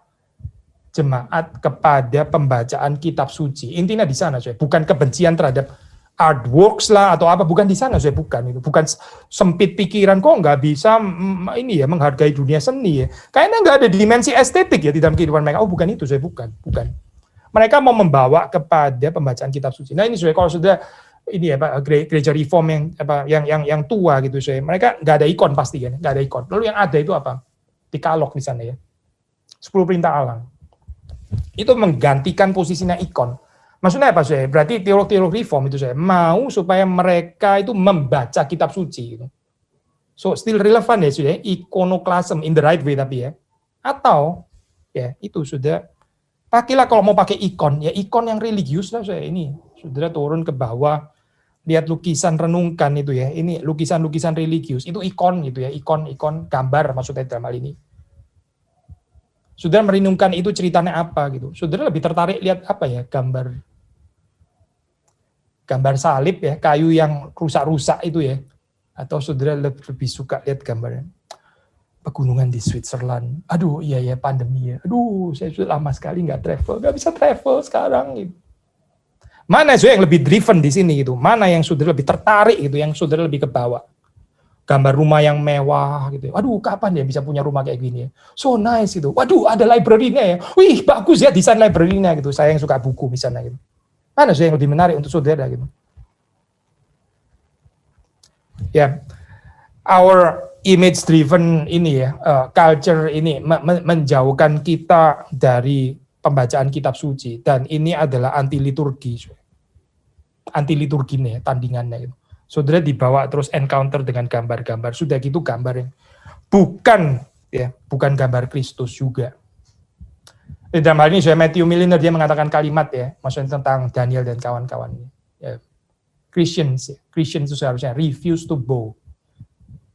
jemaat kepada pembacaan kitab suci. Intinya di sana, saya bukan kebencian terhadap artworks lah atau apa, bukan di sana, saya bukan itu. Bukan sempit pikiran kok nggak bisa ini ya menghargai dunia seni ya. Kayaknya nggak ada dimensi estetik ya di dalam kehidupan mereka. Oh, bukan itu, saya bukan. Mereka mau membawa kepada pembacaan kitab suci. Nah, ini saya kalau sudah ini ya Pak, gereja reform yang tua gitu saya. Mereka nggak ada ikon pasti kan, nggak ada ikon. Lalu yang ada itu apa? Dikalog di sana ya. 10 perintah Allah. Itu menggantikan posisinya ikon. Maksudnya apa saya? Berarti teolog-teolog reform itu saya mau supaya mereka itu membaca kitab suci gitu. So still relevant ya sudah, ikonoklasm in the right way tapi ya. Atau ya itu sudah pakailah kalau mau pakai ikon, ya ikon yang religius lah saya ini. Saudara turun ke bawah, lihat lukisan renungkan itu ya. Ini lukisan-lukisan religius, itu ikon gitu ya, ikon gambar maksudnya dalam hal ini. Saudara merenungkan itu ceritanya apa gitu. Saudara lebih tertarik lihat apa ya, gambar salib ya, kayu yang rusak-rusak itu ya. Atau saudara lebih suka lihat gambarnya pegunungan di Switzerland. Aduh, iya ya pandemi ya. Aduh, saya sudah lama sekali nggak bisa travel sekarang. Gitu. Mana yang lebih driven di sini gitu? Mana yang sudah lebih tertarik gitu? Yang sudah lebih ke bawah? Gambar rumah yang mewah gitu. Aduh, kapan ya bisa punya rumah kayak gini ya? So nice gitu. Waduh, ada library-nya ya. Wih, bagus ya desain library-nya gitu. Saya yang suka buku misalnya gitu. Mana yang lebih menarik untuk saudara gitu? Ya, our image driven ini ya, culture ini menjauhkan kita dari pembacaan kitab suci dan ini adalah anti liturgi nih tandingannya itu. Saudara dibawa terus encounter dengan gambar-gambar, sudah gitu gambar yang bukan gambar Kristus juga. Dalam hal ini saya Matthew Milliner dia mengatakan kalimat ya, maksudnya tentang Daniel dan kawan-kawannya. Ya. Christians itu seharusnya refuse to bow.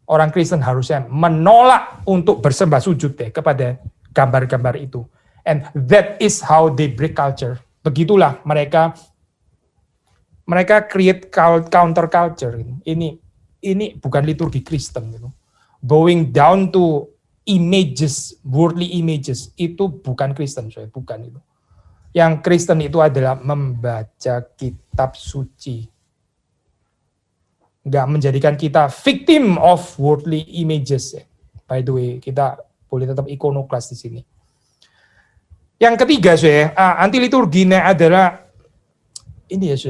Orang Kristen harusnya menolak untuk bersembah sujud kepada gambar-gambar itu. And that is how they break culture. Begitulah mereka create counter culture. Ini bukan liturgi Kristen. Gitu. Bowing down to images, worldly images, itu bukan Kristen. Bukan itu. Yang Kristen itu adalah membaca kitab suci. Nggak menjadikan kita victim of worldly images. By the way, kita boleh tetap ikonoklas di sini. Yang ketiga, anti liturginya adalah ini ya,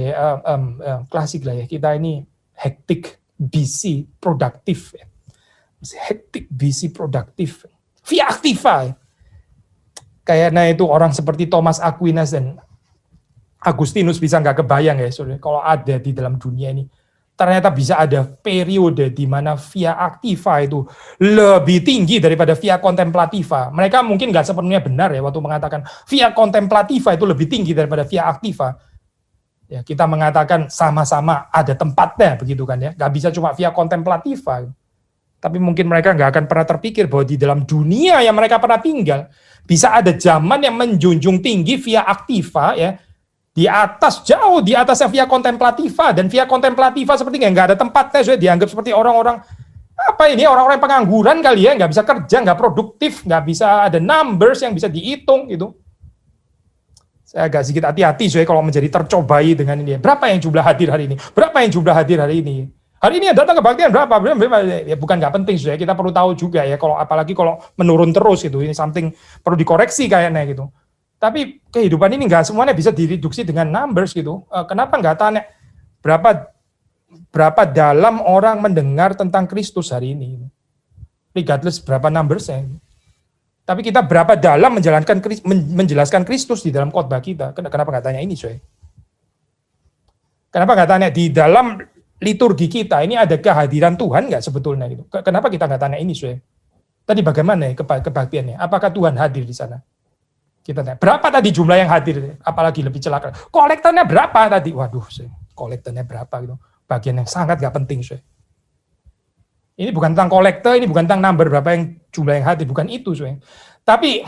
klasik lah ya. Kita ini hektik, busy, produktif. Hektik, busy, produktif. Via aktiva. Kayaknya itu orang seperti Thomas Aquinas dan Agustinus bisa nggak kebayang ya, kalau ada di dalam dunia ini. Ternyata bisa ada periode di mana via aktiva itu lebih tinggi daripada via kontemplativa. Mereka mungkin nggak sepenuhnya benar ya waktu mengatakan via kontemplativa itu lebih tinggi daripada via aktiva. Ya, kita mengatakan sama-sama ada tempatnya begitu kan ya. Nggak bisa cuma via kontemplativa. Tapi mungkin mereka nggak akan pernah terpikir bahwa di dalam dunia yang mereka pernah tinggal bisa ada zaman yang menjunjung tinggi via aktiva ya. Jauh di atasnya via kontemplativa, dan via kontemplativa seperti nggak ada tempatnya, sudah dianggap seperti orang-orang orang-orang pengangguran kali ya, nggak bisa kerja, nggak produktif, nggak bisa ada numbers yang bisa dihitung gitu. Saya agak sedikit hati-hati kalau menjadi tercobai dengan ini. Berapa yang jumlah hadir hari ini? Berapa yang jumlah hadir hari ini? Hari ini yang datang kebaktian berapa? Ya bukan nggak penting kita perlu tahu juga ya. Apalagi kalau menurun terus gitu, ini something perlu dikoreksi kayaknya gitu. Tapi kehidupan ini nggak semuanya bisa direduksi dengan numbers gitu. Kenapa nggak tanya berapa dalam orang mendengar tentang Kristus hari ini? Regardless berapa numbersnya. Tapi kita berapa dalam menjelaskan Kristus di dalam khotbah kita? Kenapa nggak tanya ini, Kenapa nggak tanya di dalam liturgi kita ini ada kehadiran Tuhan nggak sebetulnya gitu? Kenapa kita nggak tanya ini, Tadi bagaimana ya kebaktiannya? Apakah Tuhan hadir di sana? Kita tanya, berapa tadi jumlah yang hadir? Apalagi lebih celaka. Kolektornya berapa tadi? Waduh, kolektornya berapa gitu. Bagian yang sangat gak penting, Ini bukan tentang kolektor, ini bukan tentang number berapa yang jumlah yang hadir, bukan itu, Tapi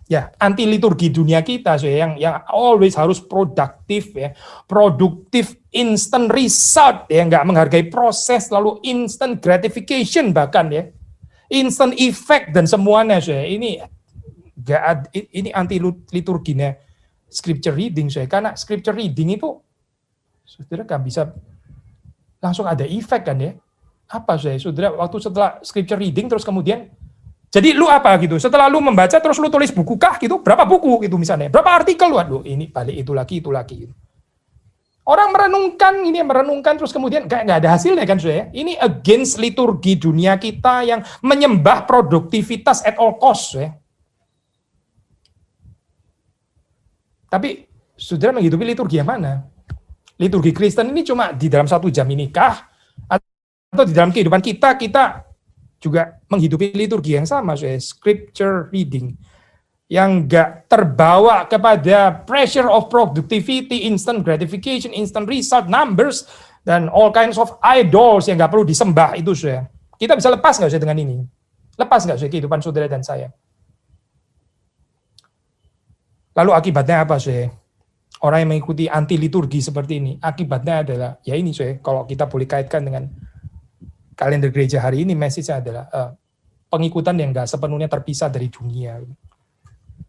Ya, anti liturgi dunia kita yang always harus produktif ya, produktif instant result ya, nggak menghargai proses, lalu instant gratification bahkan ya, instant effect dan semuanya ini nggak ini anti liturginya scripture reading karena scripture reading itu saudara nggak bisa langsung ada efek kan ya, apa saudara waktu setelah scripture reading terus kemudian jadi lu apa gitu? Setelah lu membaca terus lu tulis buku kah gitu? Berapa buku gitu misalnya? Berapa artikel lu? Aduh, ini balik itu lagi. Orang merenungkan terus kemudian nggak ada hasilnya kan saudara? Ini against liturgi dunia kita yang menyembah produktivitas at all cost ya. Tapi saudara menghidupi liturgi yang mana? Liturgi Kristen ini cuma di dalam 1 jam ini kah? Atau di dalam kehidupan kita juga menghidupi liturgi yang sama, scripture reading, yang nggak terbawa kepada pressure of productivity, instant gratification, instant result, numbers, dan all kinds of idols yang nggak perlu disembah itu, Kita bisa lepas nggak dengan ini? Lepas nggak kehidupan saudara dan saya? Lalu akibatnya apa, Orang yang mengikuti anti liturgi seperti ini, akibatnya adalah, ya ini, kalau kita boleh kaitkan dengan kalender gereja hari ini, message-nya adalah pengikutan yang nggak sepenuhnya terpisah dari dunia.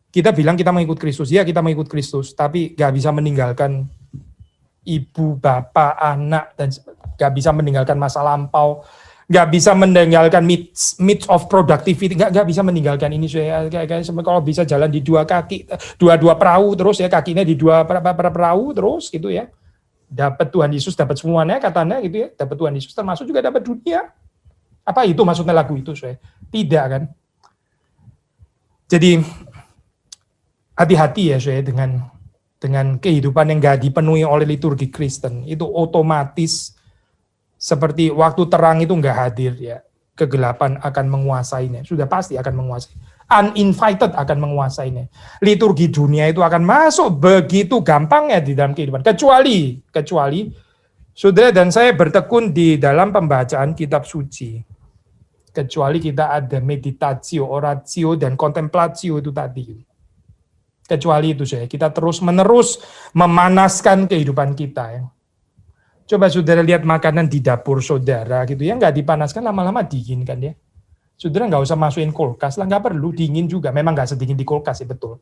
Kita bilang kita mengikut Kristus, ya kita mengikut Kristus, tapi nggak bisa meninggalkan ibu, bapak, anak, dan nggak bisa meninggalkan masa lampau, nggak bisa meninggalkan myths of productivity, nggak bisa meninggalkan ini. Kalau bisa jalan di dua kaki, dua perahu terus ya, kakinya di dua perahu terus gitu ya. Dapat Tuhan Yesus, dapat semuanya katanya gitu ya. Dapat Tuhan Yesus termasuk juga dapat dunia. Apa itu maksudnya lagu itu, Tidak kan? Jadi hati-hati ya, dengan kehidupan yang nggak dipenuhi oleh liturgi Kristen. Itu otomatis seperti waktu terang itu nggak hadir ya. Kegelapan akan menguasainya. Sudah pasti akan menguasai. Uninvited akan menguasainya. Liturgi dunia itu akan masuk begitu gampangnya di dalam kehidupan. Kecuali saudara dan saya bertekun di dalam pembacaan kitab suci. Kecuali kita ada meditatio, oratio, dan kontemplatio itu tadi. Kecuali itu kita terus-menerus memanaskan kehidupan kita ya. Coba saudara lihat makanan di dapur saudara gitu ya, nggak dipanaskan lama-lama dingin kan ya. Saudara nggak usah masukin kulkas lah, nggak perlu, dingin juga. Memang nggak sedingin di kulkas, ya betul.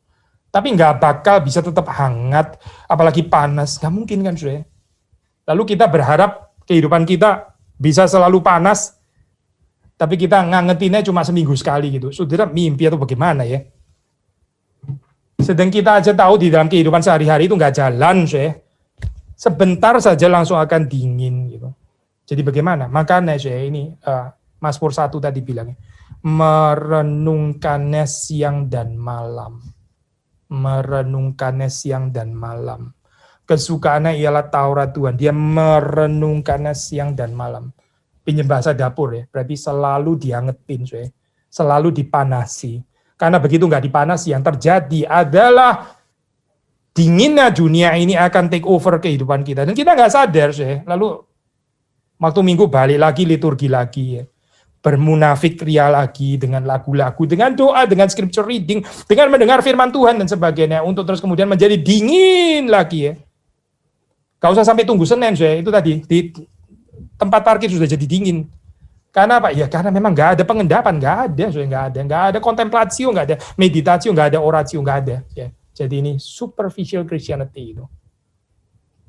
Tapi nggak bakal bisa tetap hangat, apalagi panas. Nggak mungkin kan, saudara. Lalu kita berharap kehidupan kita bisa selalu panas, tapi kita ngangetinnya cuma seminggu sekali gitu. Saudara mimpi atau bagaimana ya? Sedang kita aja tahu di dalam kehidupan sehari-hari itu nggak jalan, saudara. Sebentar saja langsung akan dingin gitu. Jadi bagaimana? Makanya ini Mazmur 1 tadi bilangnya, merenungkannya siang dan malam. Merenungkannya siang dan malam. Kesukaannya ialah Taurat Tuhan. Dia merenungkannya siang dan malam. Pinjam bahasa dapur ya, berarti selalu diangetin, selalu dipanasi. Karena begitu nggak dipanasi, yang terjadi adalah dinginnya dunia ini akan take over kehidupan kita. Dan kita nggak sadar, lalu waktu minggu balik lagi, liturgi lagi ya. Bermunafik ria lagi dengan lagu-lagu, dengan doa, dengan scripture reading, dengan mendengar firman Tuhan dan sebagainya, untuk terus kemudian menjadi dingin lagi ya. Gak usah sampai tunggu Senin, itu tadi, di tempat parkir sudah jadi dingin. Karena apa? Ya karena memang nggak ada pengendapan, nggak ada kontemplatio, nggak ada meditatio, nggak ada oratio, nggak ada. Ya. Jadi ini superficial Christianity itu.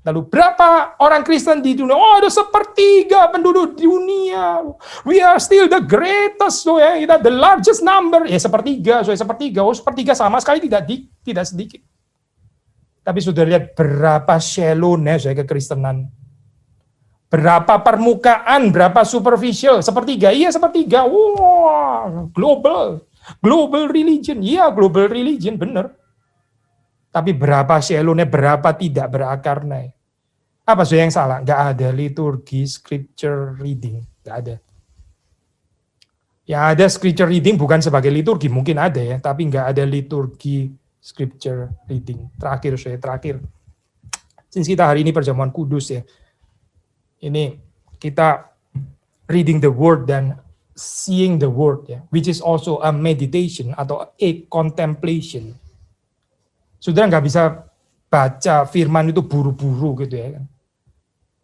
Lalu berapa orang Kristen di dunia? Oh, ada 1/3 penduduk di dunia. We are still the greatest, kita the largest number. Ya 1/3, 1/3. Oh, 1/3 sama sekali tidak sedikit. Tapi sudah lihat berapa shallowness kekristenan. Berapa permukaan, berapa superficial. 1/3, iya 1/3. Wow, global religion. Iya, global religion, benar. Tapi berapa shallow-nya, berapa tidak berakarnya. Apa yang salah? Nggak ada liturgi, scripture reading. Nggak ada. Yang ada scripture reading bukan sebagai liturgi, mungkin ada ya, tapi nggak ada liturgi, scripture reading. Terakhir. Since kita hari ini perjamuan kudus ya, ini kita reading the word dan seeing the word ya, which is also a meditation atau a contemplation. Saudara nggak bisa baca firman itu buru-buru gitu ya kan.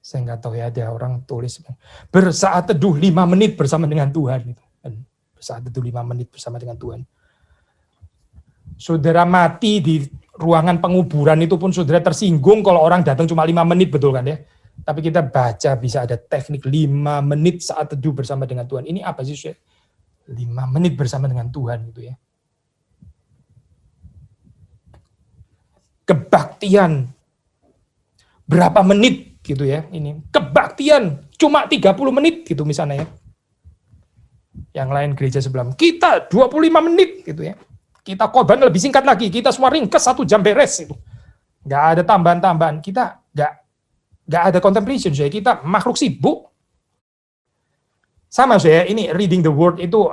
Saya nggak tahu ya, ada orang tulis bersaat teduh 5 menit bersama dengan Tuhan gitu. Bersaat teduh 5 menit bersama dengan Tuhan. Saudara mati di ruangan penguburan itu pun saudara tersinggung kalau orang datang cuma 5 menit, betul kan ya? Tapi kita baca bisa ada teknik 5 menit saat teduh bersama dengan Tuhan. Ini apa sih? 5 menit bersama dengan Tuhan gitu ya. Kebaktian. Berapa menit gitu ya ini. Kebaktian cuma 30 menit gitu misalnya ya. Yang lain gereja sebelah. Kita 25 menit gitu ya. Kita korban lebih singkat lagi. Kita semua ringkes 1 jam beres itu. Nggak ada tambahan-tambahan. Kita nggak ada contemplation, saya. Kita makhluk sibuk. Sama saya, ini reading the word itu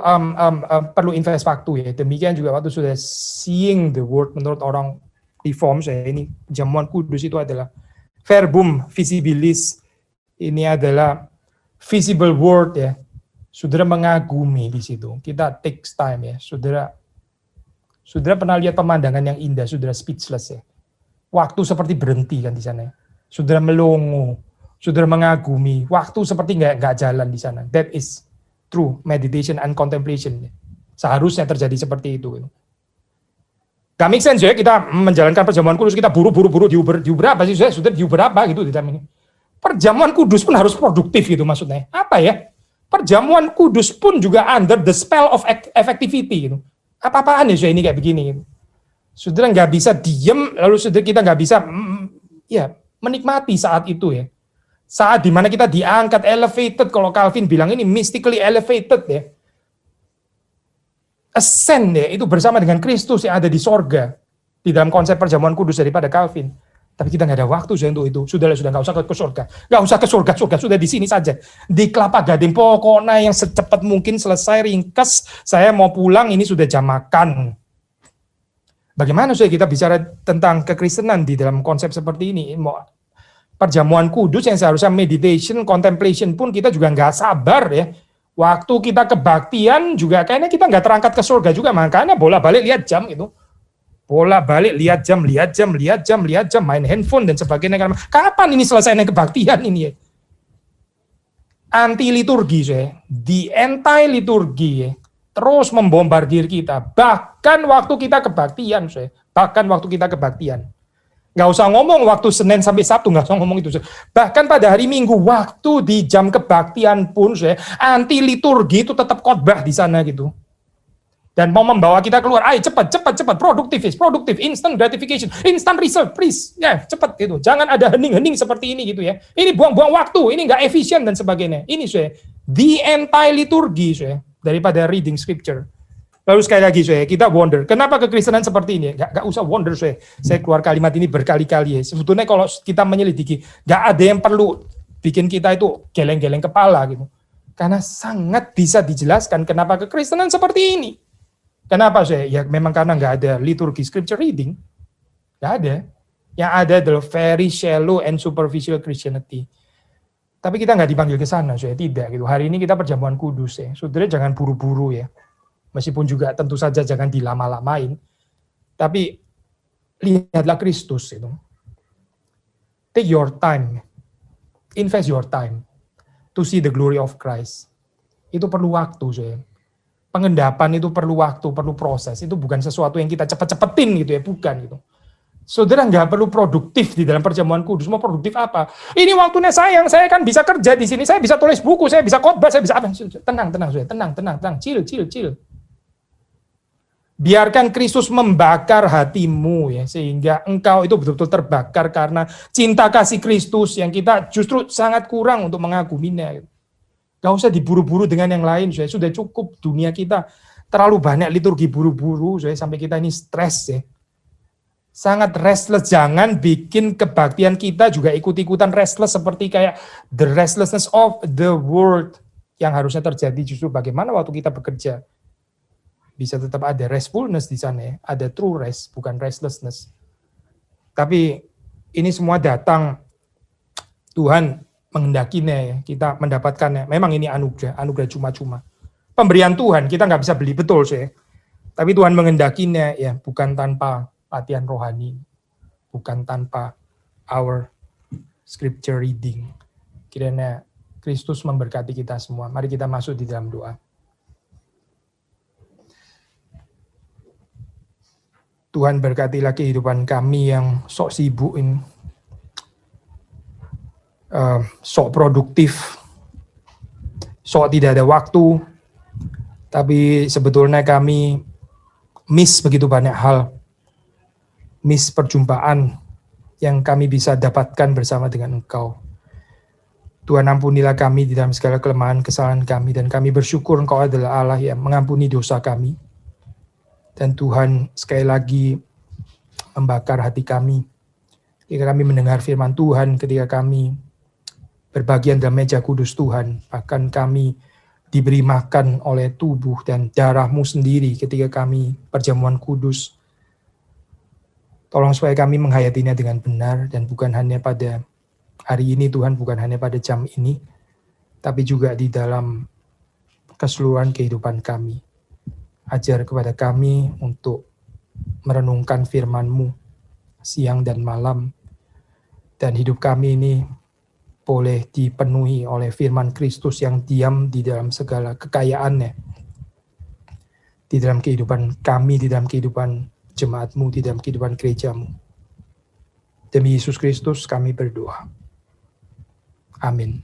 perlu invest waktu ya. Demikian juga waktu sudah seeing the word menurut orang reform saya, ini jamuan kudus itu adalah verbum visibilis. Ini adalah visible word ya. Saudara mengagumi di situ. Kita takes time ya. Saudara pernah lihat pemandangan yang indah, saudara speechless ya. Waktu seperti berhenti kan di sana ya. Saudara melongo, saudara mengagumi. Waktu seperti nggak jalan di sana. That is true meditation and contemplation. Seharusnya terjadi seperti itu. Gak make sense ya, kita menjalankan perjamuan kudus, kita buru-buru diuber apa sih? Sudah diuber apa gitu di dalam ini. Perjamuan kudus pun harus produktif gitu maksudnya. Apa ya? Perjamuan kudus pun juga under the spell of effectivity gitu. Apa-apaan ya ini kayak begini gitu. Saudara nggak bisa diem, lalu saudara kita nggak bisa ya menikmati saat itu ya. Saat dimana kita diangkat, elevated, kalau Calvin bilang ini mystically elevated ya. Ascend ya, itu bersama dengan Kristus yang ada di sorga. Di dalam konsep perjamuan kudus daripada Calvin. Tapi kita nggak ada waktu untuk itu. Sudah nggak usah ke surga. Nggak usah ke surga, sudah di sini saja. Di Kelapa Gading, pokoknya yang secepat mungkin selesai, ringkas. Saya mau pulang, ini sudah jam makan. Bagaimana kita bicara tentang kekristenan di dalam konsep seperti ini? Perjamuan kudus yang seharusnya meditation, contemplation pun kita juga nggak sabar ya. Waktu kita kebaktian juga kayaknya kita nggak terangkat ke surga juga, makanya bola-balik lihat jam itu. Bola-balik lihat jam, main handphone dan sebagainya. Kapan ini selesainya kebaktian ini ya? Anti liturgi saya, the anti liturgi ya. Terus membombardir kita, bahkan waktu kita kebaktian saya, Nggak usah ngomong waktu Senin sampai Sabtu, nggak usah ngomong itu. Bahkan pada hari Minggu, waktu di jam kebaktian pun, anti liturgi itu tetap khotbah di sana gitu. Dan mau membawa kita keluar, ayo cepat, produktif, instant gratification, instant result, please. Ya, cepat gitu. Jangan ada hening-hening seperti ini gitu ya. Ini buang-buang waktu, ini nggak efisien dan sebagainya. Ini the anti-liturgi daripada reading scripture. Lalu sekali lagi kita wonder, kenapa kekristenan seperti ini? Gak usah wonder saya keluar kalimat ini berkali-kali ya. Sebetulnya kalau kita menyelidiki, gak ada yang perlu bikin kita itu geleng-geleng kepala gitu. Karena sangat bisa dijelaskan kenapa kekristenan seperti ini. Kenapa ya memang karena gak ada liturgi scripture reading. Gak ada. Yang ada adalah very shallow and superficial Christianity. Tapi kita gak dipanggil ke sana, tidak gitu. Hari ini kita perjamuan kudus ya. Saudara jangan buru-buru ya. Meskipun juga tentu saja jangan dilama-lamain, tapi lihatlah Kristus itu. Take your time, invest your time to see the glory of Christ. Itu perlu waktu, Pengendapan itu perlu waktu, perlu proses. Itu bukan sesuatu yang kita cepet-cepetin gitu ya, bukan gitu. Saudara nggak perlu produktif di dalam perjamuan kudus. Mau produktif apa? Ini waktunya saya kan bisa kerja di sini, saya bisa tulis buku, saya bisa khotbah, saya bisa apa? Tenang, chill. Biarkan Kristus membakar hatimu ya, sehingga engkau itu betul-betul terbakar karena cinta kasih Kristus yang kita justru sangat kurang untuk mengaguminya. Gak usah diburu-buru dengan yang lain, sudah cukup dunia kita terlalu banyak liturgi buru-buru sampai kita ini stres ya. Sangat restless, jangan bikin kebaktian kita juga ikut-ikutan restless seperti kayak the restlessness of the world yang harusnya terjadi justru bagaimana waktu kita bekerja. Bisa tetap ada restfulness di sana ya. Ada true rest, bukan restlessness. Tapi ini semua datang Tuhan menghendakinya ya. Kita mendapatkannya. Memang ini anugerah cuma-cuma. pemberian Tuhan, kita nggak bisa beli, betul sih. Tapi Tuhan mengendakinya ya bukan tanpa latihan rohani, bukan tanpa our scripture reading. Kiranya Kristus memberkati kita semua. Mari kita masuk di dalam doa. Tuhan berkatilah kehidupan kami yang sok sibuk ini, sok produktif, sok tidak ada waktu, tapi sebetulnya kami miss begitu banyak hal, miss perjumpaan yang kami bisa dapatkan bersama dengan Engkau. Tuhan, ampunilah kami di dalam segala kelemahan, kesalahan kami, dan kami bersyukur Engkau adalah Allah yang mengampuni dosa kami. Dan Tuhan sekali lagi membakar hati kami ketika kami mendengar firman Tuhan, ketika kami berbagian dalam meja kudus Tuhan, bahkan kami diberi makan oleh tubuh dan darah-Mu sendiri ketika kami perjamuan kudus. Tolong supaya kami menghayatinya dengan benar dan bukan hanya pada hari ini Tuhan, bukan hanya pada jam ini, tapi juga di dalam keseluruhan kehidupan kami. Ajar kepada kami untuk merenungkan firman-Mu siang dan malam, dan hidup kami ini boleh dipenuhi oleh firman Kristus yang diam di dalam segala kekayaannya, di dalam kehidupan kami, di dalam kehidupan jemaat-Mu, di dalam kehidupan gereja-Mu. Demi Yesus Kristus kami berdoa. Amin.